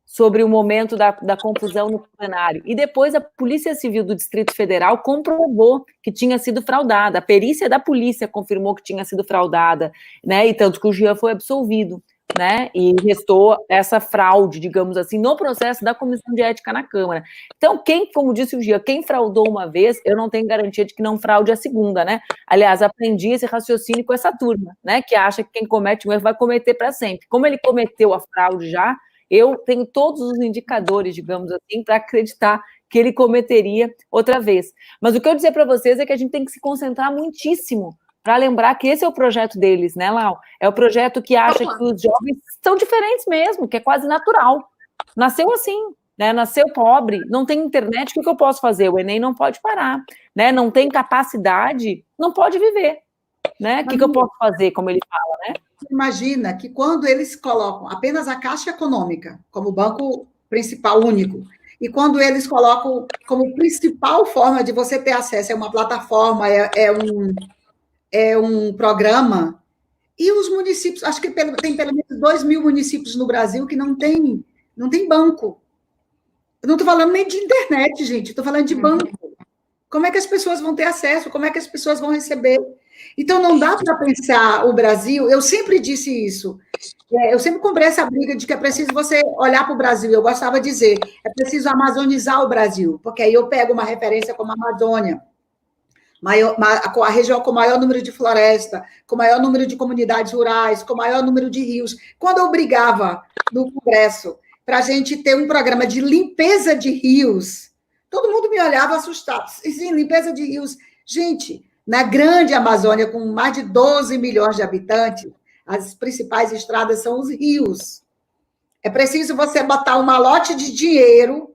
sobre o momento da confusão no plenário. E depois a Polícia Civil do Distrito Federal comprovou que tinha sido fraudada. A perícia da polícia confirmou que tinha sido fraudada, né? E tanto que o Jean foi absolvido, né? E restou essa fraude, digamos assim, no processo da Comissão de Ética na Câmara. Então, como disse o Jean, quem fraudou uma vez, eu não tenho garantia de que não fraude a segunda, né? Aliás, aprendi esse raciocínio com essa turma, né? Que acha que quem comete um erro vai cometer para sempre. Como ele cometeu a fraude já, eu tenho todos os indicadores, digamos assim, para acreditar que ele cometeria outra vez. Mas o que eu dizer para vocês é que a gente tem que se concentrar muitíssimo para lembrar que esse é o projeto deles, né, Lau? É o projeto que acha que os jovens são diferentes mesmo, que é quase natural. Nasceu assim, né? Nasceu pobre, não tem internet, o que eu posso fazer? O Enem não pode parar, né? Não tem capacidade, não pode viver, né? O que eu posso fazer, como ele fala, né? Imagina que quando eles colocam apenas a Caixa Econômica como banco principal único, e quando eles colocam como principal forma de você ter acesso a uma plataforma, é um programa, e os municípios, acho que tem pelo menos 2.000 municípios no Brasil que não tem banco. Eu não estou falando nem de internet, gente, estou falando de banco. Como é que as pessoas vão ter acesso? Como é que as pessoas vão receber? Então, não dá para pensar o Brasil, eu sempre disse isso, eu sempre comprei essa briga de que é preciso você olhar para o Brasil, eu gostava de dizer, é preciso amazonizar o Brasil, porque aí eu pego uma referência como a Amazônia, a região com o maior número de floresta, com o maior número de comunidades rurais, com o maior número de rios. Quando eu brigava no Congresso para a gente ter um programa de limpeza de rios, todo mundo me olhava assustado. Sim, limpeza de rios. Gente, na grande Amazônia, com mais de 12 milhões de habitantes, as principais estradas são os rios. É preciso você botar um malote de dinheiro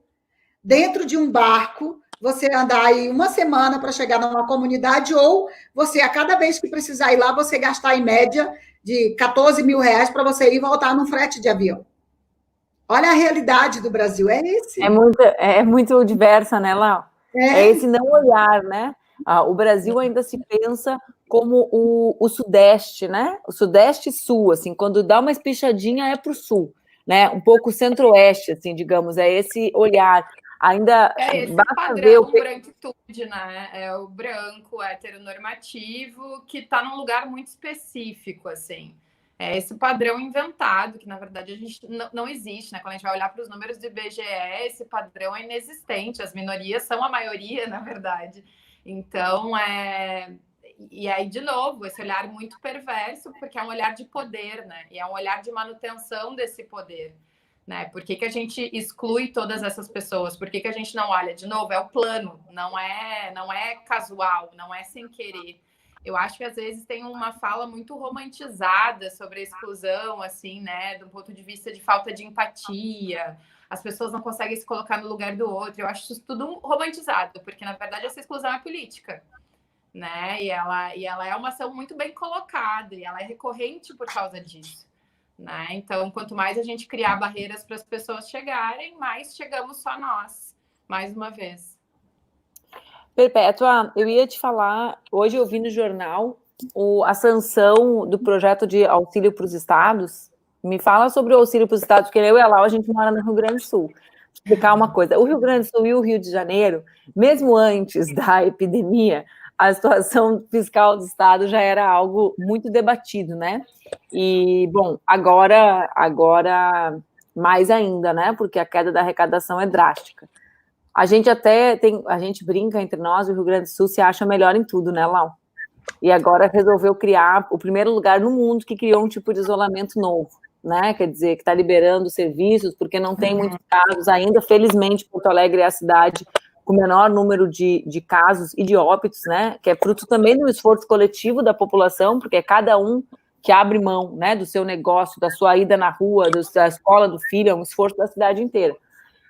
dentro de um barco, você andar aí uma semana para chegar numa comunidade, ou você, a cada vez que precisar ir lá, você gastar em média de 14 mil reais para você ir e voltar num frete de avião. Olha a realidade do Brasil, é esse. É muito diversa, né, Lau? É esse não olhar, né? O Brasil ainda se pensa como o Sudeste, né? O Sudeste e Sul, assim, quando dá uma espichadinha é para o Sul, né? Um pouco Centro-Oeste, assim, digamos, é esse olhar. Ainda esse padrão branquitude, né? É o branco heteronormativo que está num lugar muito específico, assim. É esse padrão inventado, que na verdade a gente não existe, né? Quando a gente vai olhar para os números do IBGE, esse padrão é inexistente, as minorias são a maioria, na verdade. Então, e aí, de novo, esse olhar muito perverso, porque é um olhar de poder, né? E é um olhar de manutenção desse poder, né? Por que a gente exclui todas essas pessoas? Por que a gente não olha? De novo, é o plano, não é casual, não é sem querer. Eu acho que às vezes tem uma fala muito romantizada sobre a exclusão, assim, né? Do ponto de vista de falta de empatia. As pessoas não conseguem se colocar no lugar do outro. Eu acho isso tudo romantizado, porque na verdade essa exclusão é política, né? E ela é uma ação muito bem colocada, e ela é recorrente por causa disso, né? Então, quanto mais a gente criar barreiras para as pessoas chegarem, mais chegamos só nós, mais uma vez. Perpétua, eu ia te falar, hoje eu vi no jornal a sanção do projeto de auxílio para os estados. Me fala sobre o auxílio para os estados, porque eu e a Lau, a gente mora no Rio Grande do Sul. Vou explicar uma coisa, o Rio Grande do Sul e o Rio de Janeiro, mesmo antes da epidemia, a situação fiscal do estado já era algo muito debatido, né? E, bom, agora mais ainda, né? Porque a queda da arrecadação é drástica. A gente brinca entre nós, o Rio Grande do Sul se acha melhor em tudo, né, Lau? E agora resolveu criar o primeiro lugar no mundo que criou um tipo de isolamento novo, né? Quer dizer, que está liberando serviços, porque não tem muitos casos ainda. Felizmente, Porto Alegre é a cidade com o menor número de casos e de óbitos, né? Que é fruto também do esforço coletivo da população, porque é cada um que abre mão, né, do seu negócio, da sua ida na rua, da escola do filho, é um esforço da cidade inteira.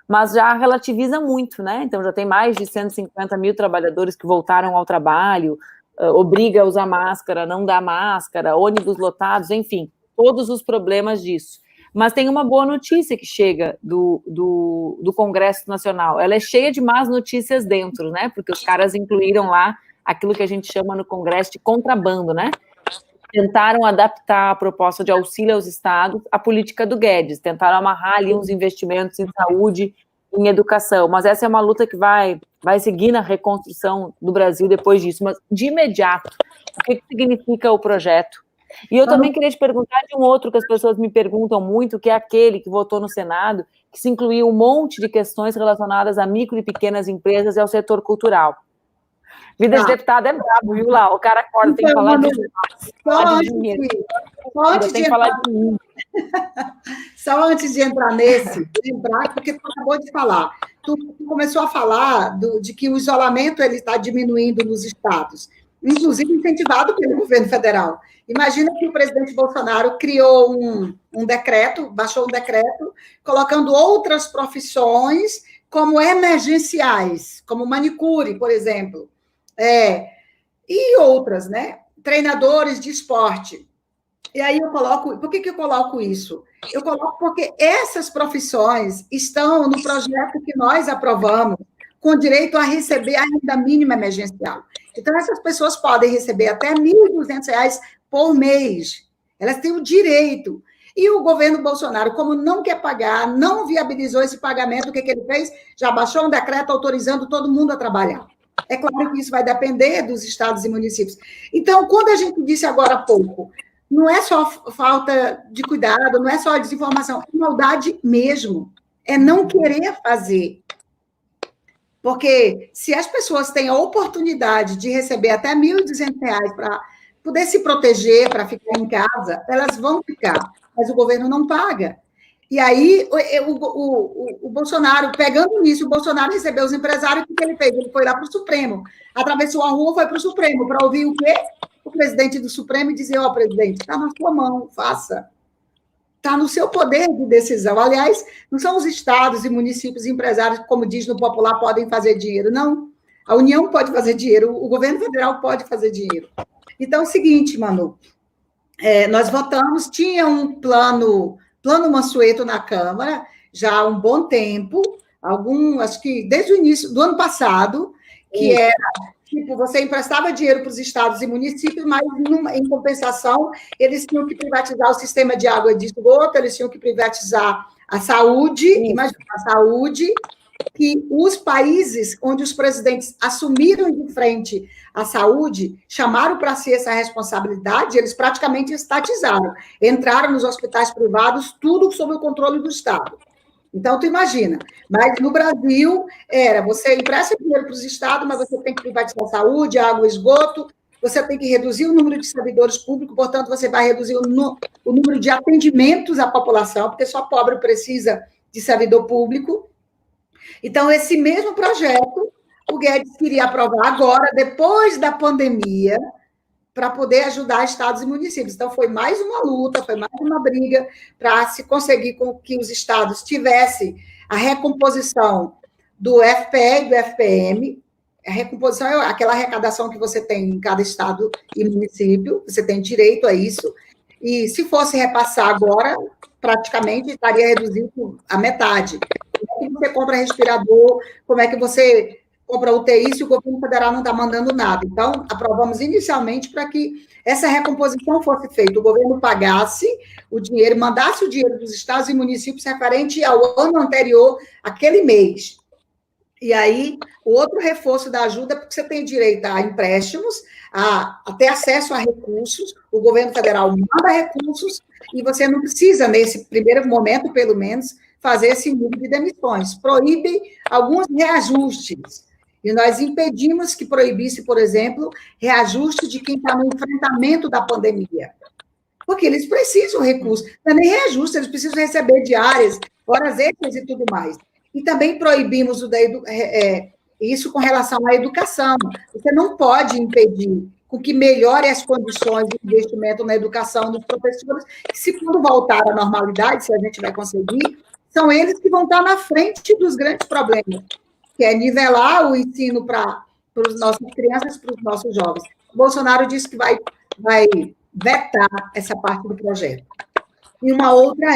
Mas já relativiza muito, né? Então já tem mais de 150 mil trabalhadores que voltaram ao trabalho, obriga a usar máscara, não dá máscara, ônibus lotados, enfim, todos os problemas disso. Mas tem uma boa notícia que chega do Congresso Nacional. Ela é cheia de más notícias dentro, né? Porque os caras incluíram lá aquilo que a gente chama no Congresso de contrabando, né? Tentaram adaptar a proposta de auxílio aos estados à política do Guedes, tentaram amarrar ali uns investimentos em saúde, em educação, mas essa é uma luta que vai seguir na reconstrução do Brasil depois disso. Mas, de imediato, o que significa o projeto? E eu também queria te perguntar de um outro que as pessoas me perguntam muito, que é aquele que votou no Senado, que se incluiu um monte de questões relacionadas a micro e pequenas empresas e ao setor cultural. Vida de deputado é brabo, viu, lá? O cara acorda, tem que falar de dinheiro. Só antes de entrar nesse, lembrar, porque tu acabou de falar, tu começou a falar de que o isolamento ele está diminuindo nos estados, inclusive incentivado pelo governo federal. Imagina que o presidente Bolsonaro criou um decreto, baixou um decreto, colocando outras profissões como emergenciais, como manicure, por exemplo. E outras, né? Treinadores de esporte. E aí eu coloco... Por que eu coloco isso? Eu coloco porque essas profissões estão no projeto que nós aprovamos, com direito a receber a renda mínima emergencial. Então, essas pessoas podem receber até R$ 1.200 por mês. Elas têm o direito. E o governo Bolsonaro, como não quer pagar, não viabilizou esse pagamento, o que ele fez? Já baixou um decreto autorizando todo mundo a trabalhar. É claro que isso vai depender dos estados e municípios. Então, quando a gente disse agora há pouco, não é só falta de cuidado, não é só desinformação, é maldade mesmo. É não querer fazer. Porque se as pessoas têm a oportunidade de receber até R$ 1.200 para poder se proteger, para ficar em casa, elas vão ficar, mas o governo não paga. E aí, o Bolsonaro, pegando nisso, o Bolsonaro recebeu os empresários, o que ele fez? Ele foi lá para o Supremo, atravessou a rua, foi para o Supremo, para ouvir o quê? O presidente do Supremo e dizer, presidente, está na sua mão, faça. Está no seu poder de decisão. Aliás, não são os estados e municípios e empresários que, como diz no popular, podem fazer dinheiro, não. A União pode fazer dinheiro, o governo federal pode fazer dinheiro. Então, é o seguinte, Manu, nós votamos, tinha um plano Mansueto na Câmara, já há um bom tempo, acho que desde o início do ano passado, que era, tipo, você emprestava dinheiro para os estados e municípios, mas, em compensação, eles tinham que privatizar o sistema de água e de esgoto, eles tinham que privatizar a saúde, imagina, a saúde, que os países onde os presidentes assumiram de frente a saúde, chamaram para si essa responsabilidade, eles praticamente estatizaram, entraram nos hospitais privados, tudo sob o controle do Estado. Então, tu imagina, mas no Brasil, você empresta dinheiro para os estados, mas você tem que privatizar a saúde, água, esgoto, você tem que reduzir o número de servidores públicos, portanto, você vai reduzir o número de atendimentos à população, porque só pobre precisa de servidor público. Então, esse mesmo projeto, o Guedes queria aprovar agora, depois da pandemia, para poder ajudar estados e municípios. Então, foi mais uma luta, foi mais uma briga para se conseguir com que os estados tivessem a recomposição do FPE e do FPM. A recomposição é aquela arrecadação que você tem em cada estado e município, você tem direito a isso, e se fosse repassar agora, praticamente estaria reduzido a metade. Como é que você compra respirador, como é que você compra UTI se o governo federal não está mandando nada? Então, aprovamos inicialmente para que essa recomposição fosse feita, o governo pagasse o dinheiro, mandasse o dinheiro dos estados e municípios referente ao ano anterior, aquele mês. E aí, o outro reforço da ajuda é porque você tem direito a empréstimos, a ter acesso a recursos, o governo federal manda recursos, e você não precisa, nesse primeiro momento, pelo menos, fazer esse número de demissões. Proíbe alguns reajustes. E nós impedimos que proibisse, por exemplo, reajuste de quem está no enfrentamento da pandemia. Porque eles precisam de recursos, não é nem reajuste, eles precisam receber diárias, horas extras e tudo mais. E também proibimos isso com relação à educação. Você não pode impedir com que melhore as condições de investimento na educação dos professores, que se quando voltar à normalidade, se a gente vai conseguir, são eles que vão estar na frente dos grandes problemas, que é nivelar o ensino para as nossas crianças, para os nossos jovens. O Bolsonaro disse que vai vetar essa parte do projeto. E uma outra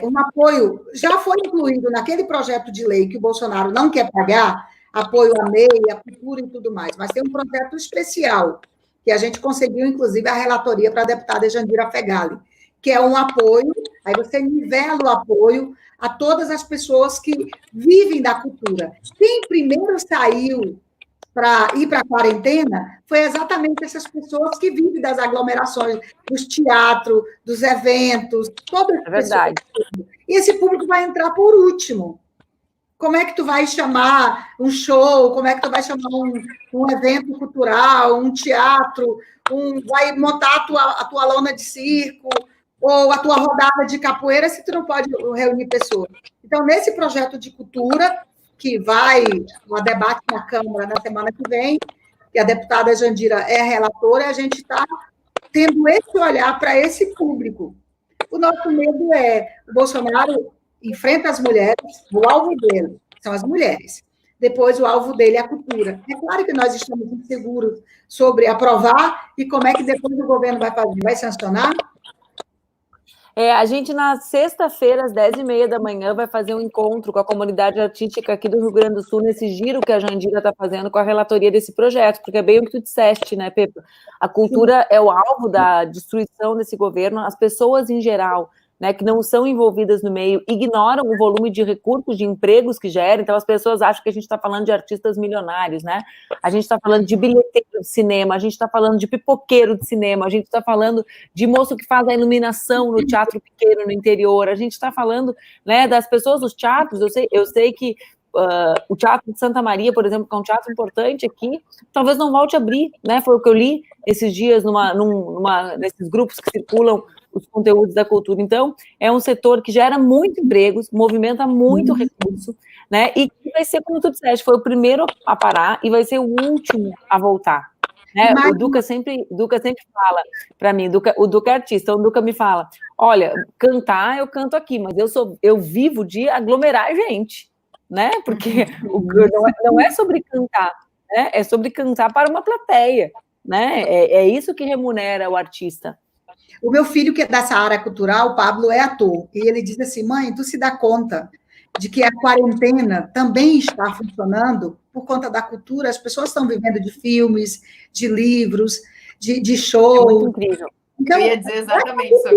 um apoio, já foi incluído naquele projeto de lei que o Bolsonaro não quer pagar, apoio à MEI, à cultura e tudo mais, mas tem um projeto especial, que a gente conseguiu, inclusive, a relatoria para a deputada Jandira Fegali, que é um apoio, aí você nivela o apoio a todas as pessoas que vivem da cultura. Quem primeiro saiu para ir para a quarentena foi exatamente essas pessoas que vivem das aglomerações, dos teatros, dos eventos, todas as verdade. Pessoas. E esse público vai entrar por último. Como é que tu vai chamar um show? Como é que tu vai chamar um evento cultural, um teatro? Vai montar a tua lona de circo ou a tua rodada de capoeira se tu não pode reunir pessoas? Então, nesse projeto de cultura, que vai a debate na Câmara na semana que vem, e a deputada Jandira é a relatora, a gente está tendo esse olhar para esse público. O nosso medo o Bolsonaro enfrenta as mulheres, o alvo dele são as mulheres. Depois, o alvo dele é a cultura. É claro que nós estamos inseguros sobre aprovar e como é que depois o governo vai fazer. Vai sancionar? A gente, na sexta-feira, às 10h30 da manhã, vai fazer um encontro com a comunidade artística aqui do Rio Grande do Sul, nesse giro que a Jandira está fazendo com a relatoria desse projeto, porque é bem o que tu disseste, né, Pepe? A cultura é o alvo da destruição desse governo, as pessoas em geral, né, que não são envolvidas no meio, ignoram o volume de recursos, de empregos que gera, então as pessoas acham que a gente está falando de artistas milionários, né? A gente está falando de bilheteiro de cinema, a gente está falando de pipoqueiro de cinema, a gente está falando de moço que faz a iluminação no teatro pequeno no interior, a gente está falando, né, das pessoas dos teatros. Eu sei que o Teatro de Santa Maria, por exemplo, que é um teatro importante aqui, talvez não volte a abrir, né? Foi o que eu li esses dias nesses grupos que circulam os conteúdos da cultura. Então, é um setor que gera muito empregos, movimenta muito recurso, né? E que vai ser, como tu disseste, foi o primeiro a parar e vai ser o último a voltar. Né? O Duca sempre fala para mim, o Duca é artista, o Duca me fala, olha, cantar eu canto aqui, mas eu vivo de aglomerar gente, né? Porque não é sobre cantar, né? É sobre cantar para uma plateia, né? É isso que remunera o artista. O meu filho, que é dessa área cultural, o Pablo, é ator, e ele diz assim, mãe, tu se dá conta de que a quarentena também está funcionando por conta da cultura? As pessoas estão vivendo de filmes, de livros, de shows. É muito incrível. Então, eu ia dizer exatamente isso.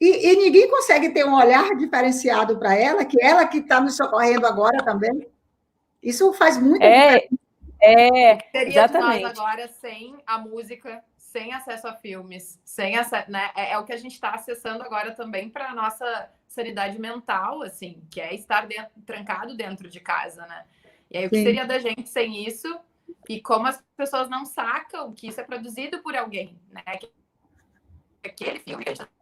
E ninguém consegue ter um olhar diferenciado para ela que está nos socorrendo agora também. Isso faz muito diferença. Seria exatamente. De nós agora sem a música, sem acesso a filmes, sem acesso, né? É o que a gente está acessando agora também para a nossa sanidade mental, assim, que é estar trancado dentro de casa, né? E aí, o que seria da gente sem isso? E como as pessoas não sacam que isso é produzido por alguém, né? aquele filme que a gente está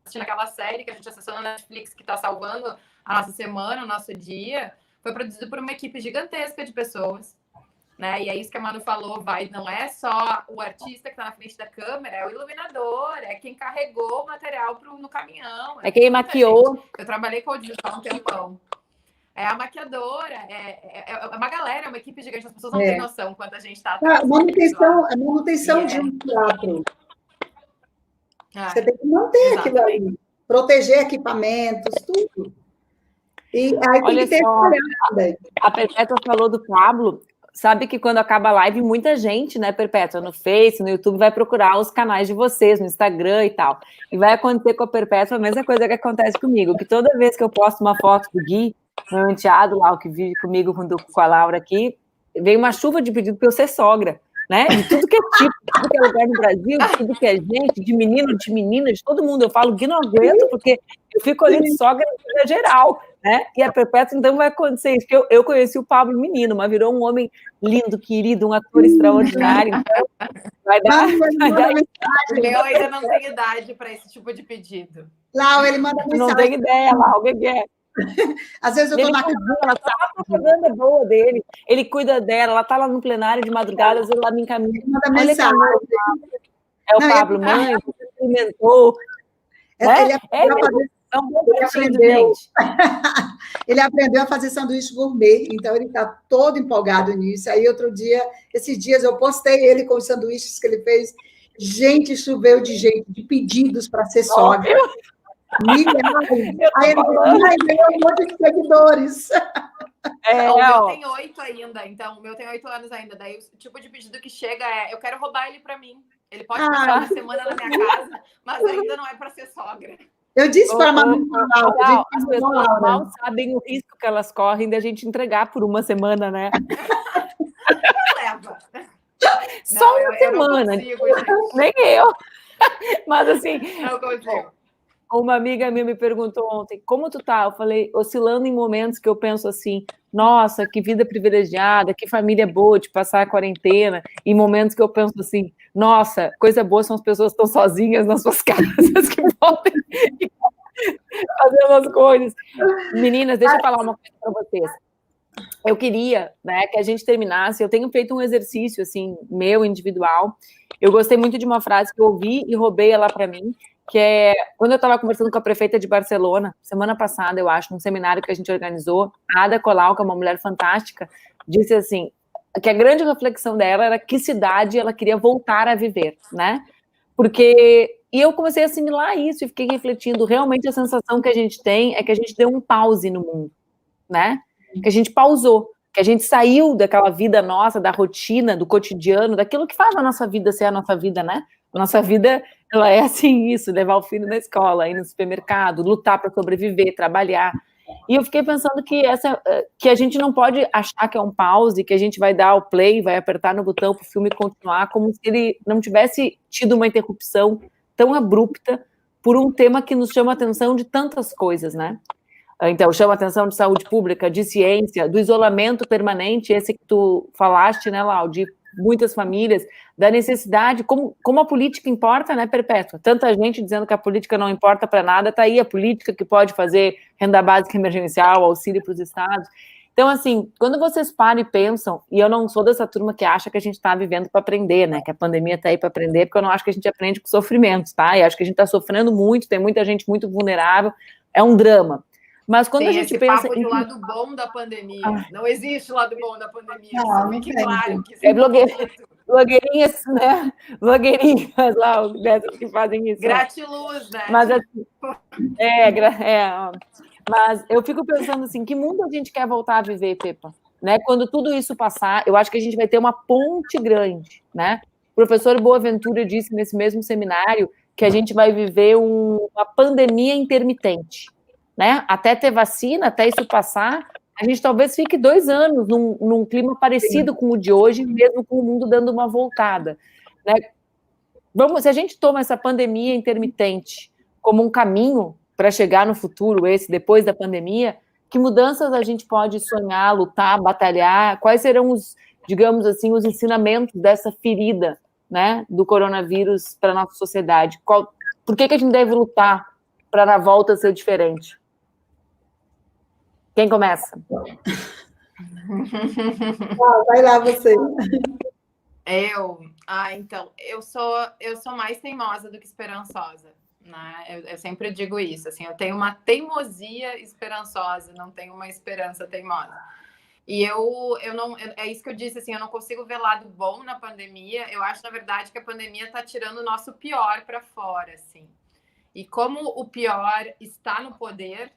assistindo, aquela série que a gente acessou na Netflix, que está salvando a nossa semana, o nosso dia, foi produzido por uma equipe gigantesca de pessoas, né? E é isso que a Manu falou, não é só o artista que está na frente da câmera, é o iluminador, é quem carregou o material no caminhão. É quem maquiou. Gente. Eu trabalhei com audiovisual há um tempão. É a maquiadora, é uma galera, é uma equipe gigante, as pessoas não têm noção quanto a gente está. A manutenção de um teatro. Você tem que manter aquilo ali, proteger equipamentos, tudo. E aí olha tem que ter só, a Perpétua falou do Pablo. Sabe que quando acaba a live, muita gente, né, Perpétua, no Face, no YouTube, vai procurar os canais de vocês, no Instagram e tal. E vai acontecer com a Perpétua a mesma coisa que acontece comigo, que toda vez que eu posto uma foto do Gui, meu enteado lá, o que vive comigo com a Laura aqui, vem uma chuva de pedido para eu ser sogra, né? De tudo que é tipo, de tudo que é lugar no Brasil, de tudo que é gente, de menino, de menina, de todo mundo. Eu falo, Gui, não aguento, porque eu fico ali de sogra em geral. Né? E a Perpétua, então, vai acontecer isso. Eu conheci o Pablo menino, mas virou um homem lindo, querido, um ator extraordinário. Então, vai dar. O meu ainda não tem idade para esse tipo de pedido. Lau, ele manda mensagem. Não tem ideia, Lau, o que é? Às vezes eu tô na cozinha, ela tá uma propaganda boa dele. Ele cuida dela, ela tá lá no plenário de madrugada, às vezes ela me encaminha. Ele manda mensagem. É o Pablo, mãe, você experimentou. Ele aprendeu a fazer sanduíche gourmet, então ele está todo empolgado nisso. Aí esses dias eu postei ele com os sanduíches que ele fez. Gente, choveu de pedidos para ser sogra. Milhares. Aí ele ganhou um monte de seguidores. O meu tem 8 ainda, então o meu tem 8 anos ainda. Daí o tipo de pedido que chega é: eu quero roubar ele para mim. Ele pode passar uma semana na minha casa, mas ainda não é para ser sogra. Eu disse para a Manu, as pessoas mal sabem o risco que elas correm de a gente entregar por uma semana, né? Leva. Só uma semana. Nem eu. Mas assim, uma amiga minha me perguntou ontem, como tu tá? Eu falei, oscilando em momentos que eu penso assim, nossa, que vida privilegiada, que família boa de passar a quarentena, e momentos que eu penso assim, nossa, coisa boa são as pessoas que estão sozinhas nas suas casas, que podem fazer umas coisas. Meninas, deixa eu falar uma coisa para vocês. Eu queria, né, que a gente terminasse, eu tenho feito um exercício, assim, meu, individual. Eu gostei muito de uma frase que eu ouvi e roubei ela para mim, que é, quando eu estava conversando com a prefeita de Barcelona, semana passada, eu acho, num seminário que a gente organizou, a Ada Colau, que é uma mulher fantástica, disse assim, que a grande reflexão dela era que cidade ela queria voltar a viver, né? Porque... E eu comecei a assimilar isso e fiquei refletindo, realmente a sensação que a gente tem é que a gente deu um pause no mundo, né? Que a gente pausou, que a gente saiu daquela vida nossa, da rotina, do cotidiano, daquilo que faz a nossa vida ser a nossa vida, né? A nossa vida, ela é assim, isso, levar o filho na escola, ir no supermercado, lutar para sobreviver, trabalhar. E eu fiquei pensando que a gente não pode achar que é um pause, que a gente vai dar o play, vai apertar no botão para o filme continuar, como se ele não tivesse tido uma interrupção tão abrupta por um tema que nos chama a atenção de tantas coisas, né? Então, chama a atenção de saúde pública, de ciência, do isolamento permanente, esse que tu falaste, né, Lau, de muitas famílias, da necessidade, como a política importa, né, Perpétua? Tanta gente dizendo que a política não importa para nada, tá aí a política que pode fazer renda básica emergencial, auxílio para os estados. Então, assim, quando vocês param e pensam, e eu não sou dessa turma que acha que a gente está vivendo para aprender, né, que a pandemia está aí para aprender, porque eu não acho que a gente aprende com sofrimento, tá? E acho que a gente está sofrendo muito, tem muita gente muito vulnerável, é um drama. Mas quando a gente pensa... Tem esse papo de lado bom da pandemia. Não existe lado bom da pandemia. Não, fique claro. Que blogueirinhas, né? Blogueirinhas lá, dessas que fazem isso. Gratiluz, né? Mas, assim, mas eu fico pensando assim, que mundo a gente quer voltar a viver, Pepa? Né? Quando tudo isso passar, eu acho que a gente vai ter uma ponte grande, né? O professor Boaventura disse nesse mesmo seminário que a gente vai viver uma pandemia intermitente. Né? Até ter vacina, até isso passar, a gente talvez fique 2 anos num clima parecido com o de hoje, mesmo com o mundo dando uma voltada. Né? Se a gente toma essa pandemia intermitente como um caminho para chegar no futuro, depois da pandemia, que mudanças a gente pode sonhar, lutar, batalhar? Quais serão os, digamos assim, os ensinamentos dessa ferida, né, do coronavírus para a nossa sociedade? por que a gente deve lutar para na volta ser diferente? Quem começa? Vai lá você. Então, eu sou mais teimosa do que esperançosa, né? Eu sempre digo isso, assim, eu tenho uma teimosia esperançosa, não tenho uma esperança teimosa. E eu não, é isso que eu disse, assim, eu não consigo ver lado bom na pandemia. Eu acho, na verdade, que a pandemia está tirando o nosso pior para fora, assim. E como o pior está no poder,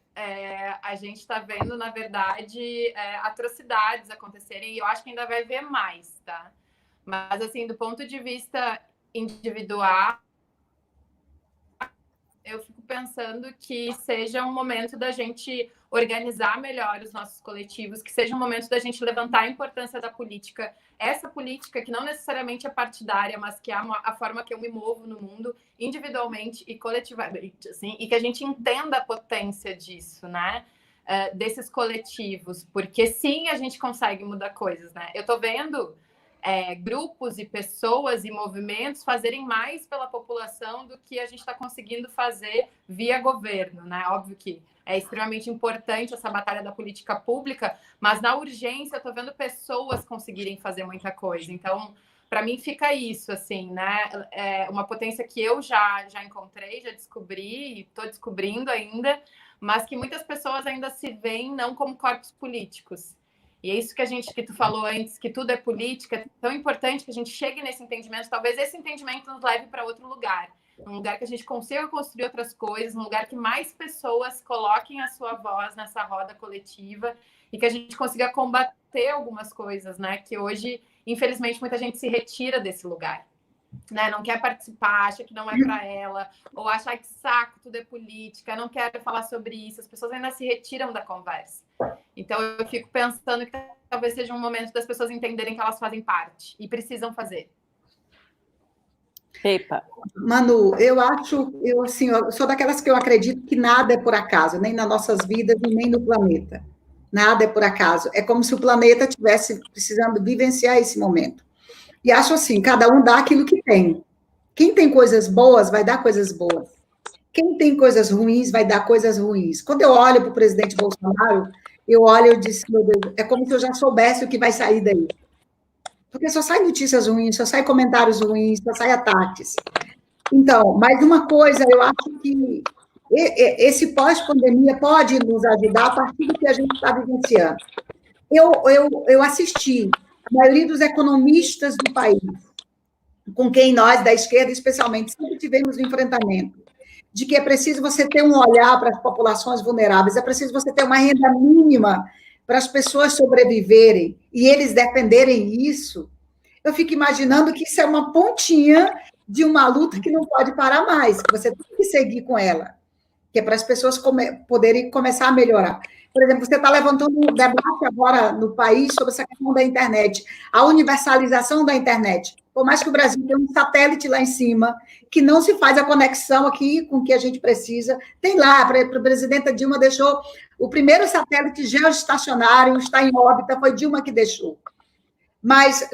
a gente está vendo, na verdade, atrocidades acontecerem, e eu acho que ainda vai ver mais, tá? Mas, assim, do ponto de vista individual, eu fico pensando que seja um momento da gente organizar melhor os nossos coletivos, que seja um momento da gente levantar a importância da política, essa política que não necessariamente é partidária, mas que é a forma que eu me movo no mundo, individualmente e coletivamente, assim, e que a gente entenda a potência disso, né? Desses coletivos, porque sim, a gente consegue mudar coisas, né? Eu tô vendo grupos e pessoas e movimentos fazerem mais pela população do que a gente está conseguindo fazer via governo, né? Óbvio que é extremamente importante essa batalha da política pública, mas na urgência eu estou vendo pessoas conseguirem fazer muita coisa. Então, para mim fica isso, assim, né? Uma potência que eu já encontrei, já descobri e estou descobrindo ainda, mas que muitas pessoas ainda se veem não como corpos políticos. E é isso que tu falou antes, que tudo é política, é tão importante que a gente chegue nesse entendimento. Talvez esse entendimento nos leve para outro lugar. Um lugar que a gente consiga construir outras coisas, um lugar que mais pessoas coloquem a sua voz nessa roda coletiva e que a gente consiga combater algumas coisas, né? Que hoje, infelizmente, muita gente se retira desse lugar. Né, não quer participar, acha que não é para ela, ou acha que saco, tudo é política, não quero falar sobre isso, as pessoas ainda se retiram da conversa. Então eu fico pensando que talvez seja um momento das pessoas entenderem que elas fazem parte e precisam fazer. Epa. Manu, eu sou daquelas que eu acredito que nada é por acaso, nem nas nossas vidas e nem no planeta. Nada é por acaso. É como se o planeta estivesse precisando vivenciar esse momento. E acho assim, cada um dá aquilo que tem. Quem tem coisas boas, vai dar coisas boas. Quem tem coisas ruins, vai dar coisas ruins. Quando eu olho para o presidente Bolsonaro, eu olho e digo, meu Deus, é como se eu já soubesse o que vai sair daí. Porque só sai notícias ruins, só sai comentários ruins, só sai ataques. Então, mais uma coisa, eu acho que esse pós-pandemia pode nos ajudar a partir do que a gente está vivenciando. Eu assisti a maioria dos economistas do país, com quem nós, da esquerda, especialmente, sempre tivemos um enfrentamento, de que é preciso você ter um olhar para as populações vulneráveis, é preciso você ter uma renda mínima para as pessoas sobreviverem, e eles defenderem isso. Eu fico imaginando que isso é uma pontinha de uma luta que não pode parar mais, que você tem que seguir com ela, que é para as pessoas poderem começar a melhorar. Por exemplo, você está levantando um debate agora no país sobre essa questão da internet, a universalização da internet. Por mais que o Brasil tenha um satélite lá em cima, que não se faz a conexão aqui com o que a gente precisa. Tem lá, a presidenta Dilma deixou o primeiro satélite geoestacionário, está em órbita, foi Dilma que deixou. Mas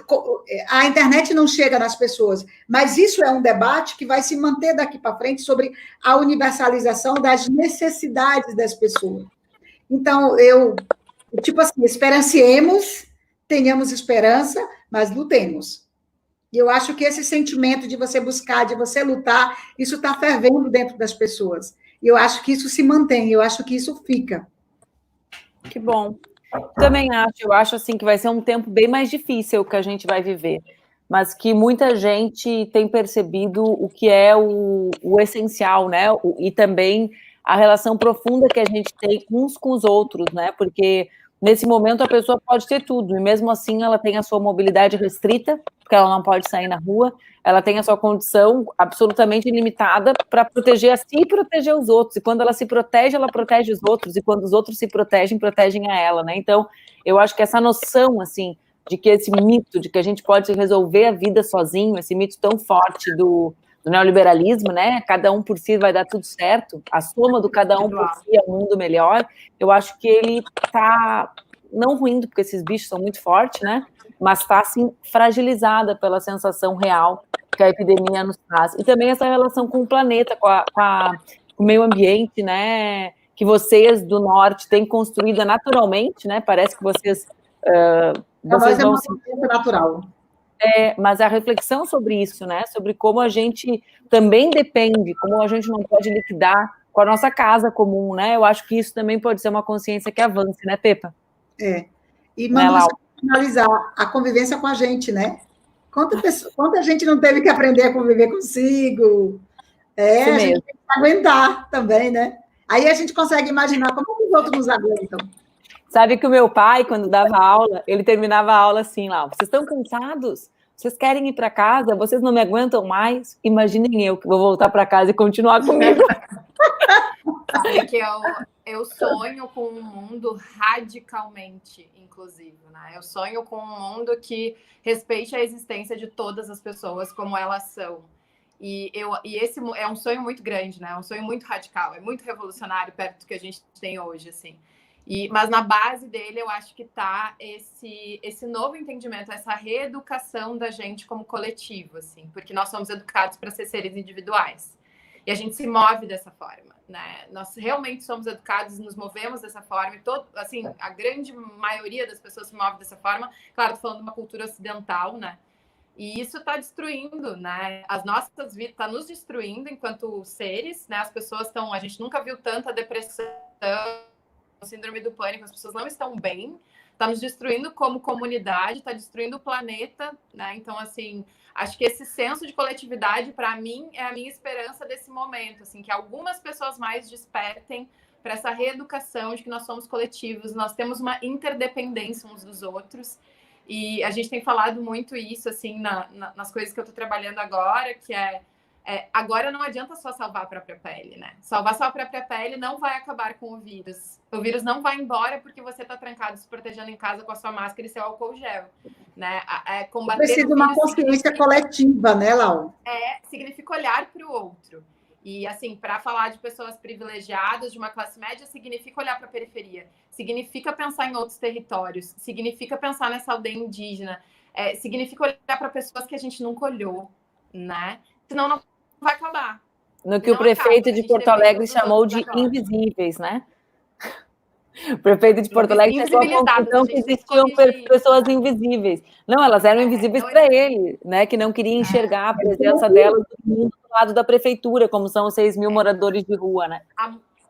a internet não chega nas pessoas. Mas isso é um debate que vai se manter daqui para frente sobre a universalização das necessidades das pessoas. Então, tipo assim, esperanciemos, tenhamos esperança, mas lutemos. E eu acho que esse sentimento de você buscar, de você lutar, isso está fervendo dentro das pessoas. E eu acho que isso se mantém, eu acho que isso fica. Que bom. Também acho, eu acho assim que vai ser um tempo bem mais difícil que a gente vai viver, mas que muita gente tem percebido o que é o essencial, né? E também a relação profunda que a gente tem uns com os outros, né? Porque nesse momento a pessoa pode ter tudo, e mesmo assim ela tem a sua mobilidade restrita, porque ela não pode sair na rua, ela tem a sua condição absolutamente limitada para proteger a si e proteger os outros, e quando ela se protege, ela protege os outros, e quando os outros se protegem, protegem a ela, né? Então, eu acho que essa noção, assim, de que esse mito de que a gente pode resolver a vida sozinho, esse mito tão forte do neoliberalismo, né? Cada um por si vai dar tudo certo, a soma do cada um por si é um mundo melhor. Eu acho que ele está não ruindo, porque esses bichos são muito fortes, né? Mas está, assim, fragilizada pela sensação real que a epidemia nos traz. E também essa relação com o planeta, com o meio ambiente, né? Que vocês do Norte têm construída naturalmente, né? Parece que vocês Nós é vão uma coisa natural. Mas a reflexão sobre isso, né? Sobre como a gente também depende, como a gente não pode liquidar com a nossa casa comum, né? Eu acho que isso também pode ser uma consciência que avance, né, Pepa? E, Manu, né, finalizar a convivência com a gente, né? Quanta gente não teve que aprender a conviver consigo? A gente tem que aguentar também, né? Aí a gente consegue imaginar como os outros nos aguentam. Sabe que o meu pai, quando dava aula, ele terminava a aula assim lá, vocês estão cansados? Vocês querem ir para casa? Vocês não me aguentam mais? Imaginem eu que vou voltar para casa e continuar comigo. Sabe que eu sonho com um mundo radicalmente inclusivo, né? Eu sonho com um mundo que respeite a existência de todas as pessoas como elas são. E esse é um sonho muito grande, né? É um sonho muito radical, é muito revolucionário perto do que a gente tem hoje, assim. Mas na base dele, eu acho que está esse novo entendimento, essa reeducação da gente como coletivo, assim, porque nós somos educados para ser seres individuais. E a gente se move dessa forma, né? Nós realmente somos educados e nos movemos dessa forma. E assim, a grande maioria das pessoas se move dessa forma. Claro, estou falando de uma cultura ocidental, né? E isso está destruindo, né? As nossas vidas, está nos destruindo enquanto seres, né? As pessoas estão... A gente nunca viu tanta depressão, síndrome do pânico, as pessoas não estão bem, está nos destruindo como comunidade, está destruindo o planeta, né? Então, assim, acho que esse senso de coletividade, para mim, é a minha esperança desse momento, assim, que algumas pessoas mais despertem para essa reeducação de que nós somos coletivos, nós temos uma interdependência uns dos outros, e a gente tem falado muito isso, assim, nas coisas que eu estou trabalhando agora, que agora não adianta só salvar a própria pele, né? Salvar só a própria pele não vai acabar com o vírus. O vírus não vai embora porque você está trancado, se protegendo em casa com a sua máscara e seu álcool gel, né? Precisa de uma consciência coletiva, né, Lau? Significa olhar para o outro. E, assim, para falar de pessoas privilegiadas, de uma classe média, significa olhar para a periferia. Significa pensar em outros territórios. Significa pensar nessa aldeia indígena. Significa olhar para pessoas que a gente nunca olhou, né? Senão não vai acabar. No que o prefeito de Porto Alegre chamou de invisíveis, né? O prefeito de Porto Alegre chegou à conclusão que existiam pessoas invisíveis. Não, elas eram invisíveis para ele, né? Que não queria enxergar a presença delas do lado da prefeitura, como são os 6 mil moradores de rua, né?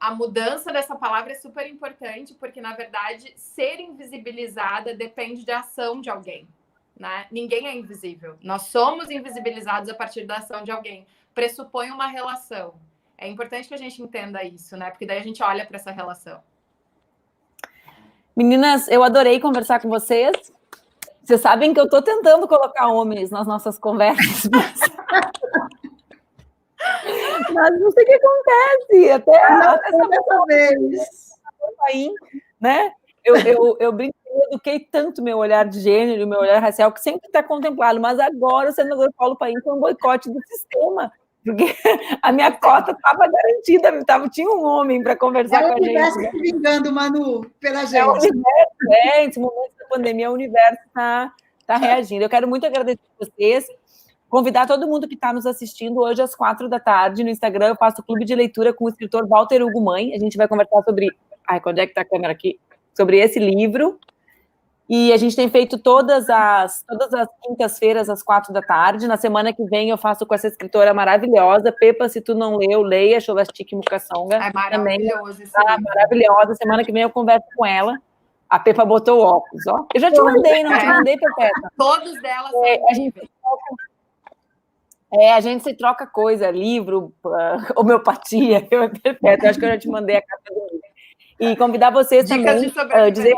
A mudança dessa palavra é super importante, porque, na verdade, ser invisibilizada depende de ação de alguém. Né? Ninguém é invisível. Nós somos invisibilizados a partir da ação de alguém. Pressupõe uma relação. É importante que a gente entenda isso, né? Porque daí a gente olha para essa relação. Meninas, eu adorei conversar com vocês. Vocês sabem que eu estou tentando colocar homens nas nossas conversas. Mas não sei o que acontece. Até dessa vez. Né? Eu brinco, eu eduquei tanto meu olhar de gênero, meu olhar racial, que sempre está contemplado, mas agora o senador Paulo Paim foi um boicote do sistema, porque a minha cota estava garantida, tinha um homem para conversar com a gente. É o universo se vingando, Manu, pela gente. Esse momento da pandemia, o universo está reagindo. Eu quero muito agradecer a vocês, convidar todo mundo que está nos assistindo hoje às 4h no Instagram. Eu faço clube de leitura com o escritor Walter Hugo Mãe. A gente vai conversar sobre... onde é que está a câmera aqui? Sobre esse livro, e a gente tem feito todas as quintas-feiras às 4h. Na semana que vem eu faço com essa escritora maravilhosa, Pepa, se tu não leu, leia, Cholastique Mukassonga. É maravilhoso esse livro. Maravilhosa, semana que vem eu converso com ela. A Pepa botou o óculos, ó. Eu já te mandei, não te mandei, Pepa? Todos delas são a gente se troca coisa, livro, homeopatia, eu acho que eu já te mandei a carta do livro. E convidar vocês também a dizer...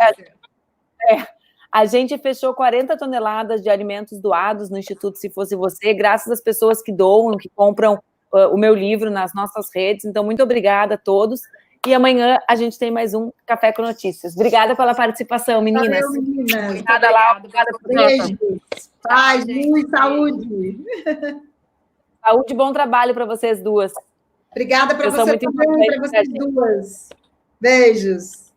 A gente fechou 40 toneladas de alimentos doados no Instituto Se Fosse Você, graças às pessoas que doam, que compram o meu livro nas nossas redes. Então, muito obrigada a todos. E amanhã a gente tem mais um Café com Notícias. Obrigada pela participação, meninas. Valeu, meninas. Obrigada, Laura. Beijo. Paz, luz, saúde. Saúde e bom trabalho para vocês duas. Obrigada para você também, para vocês duas. Beijos.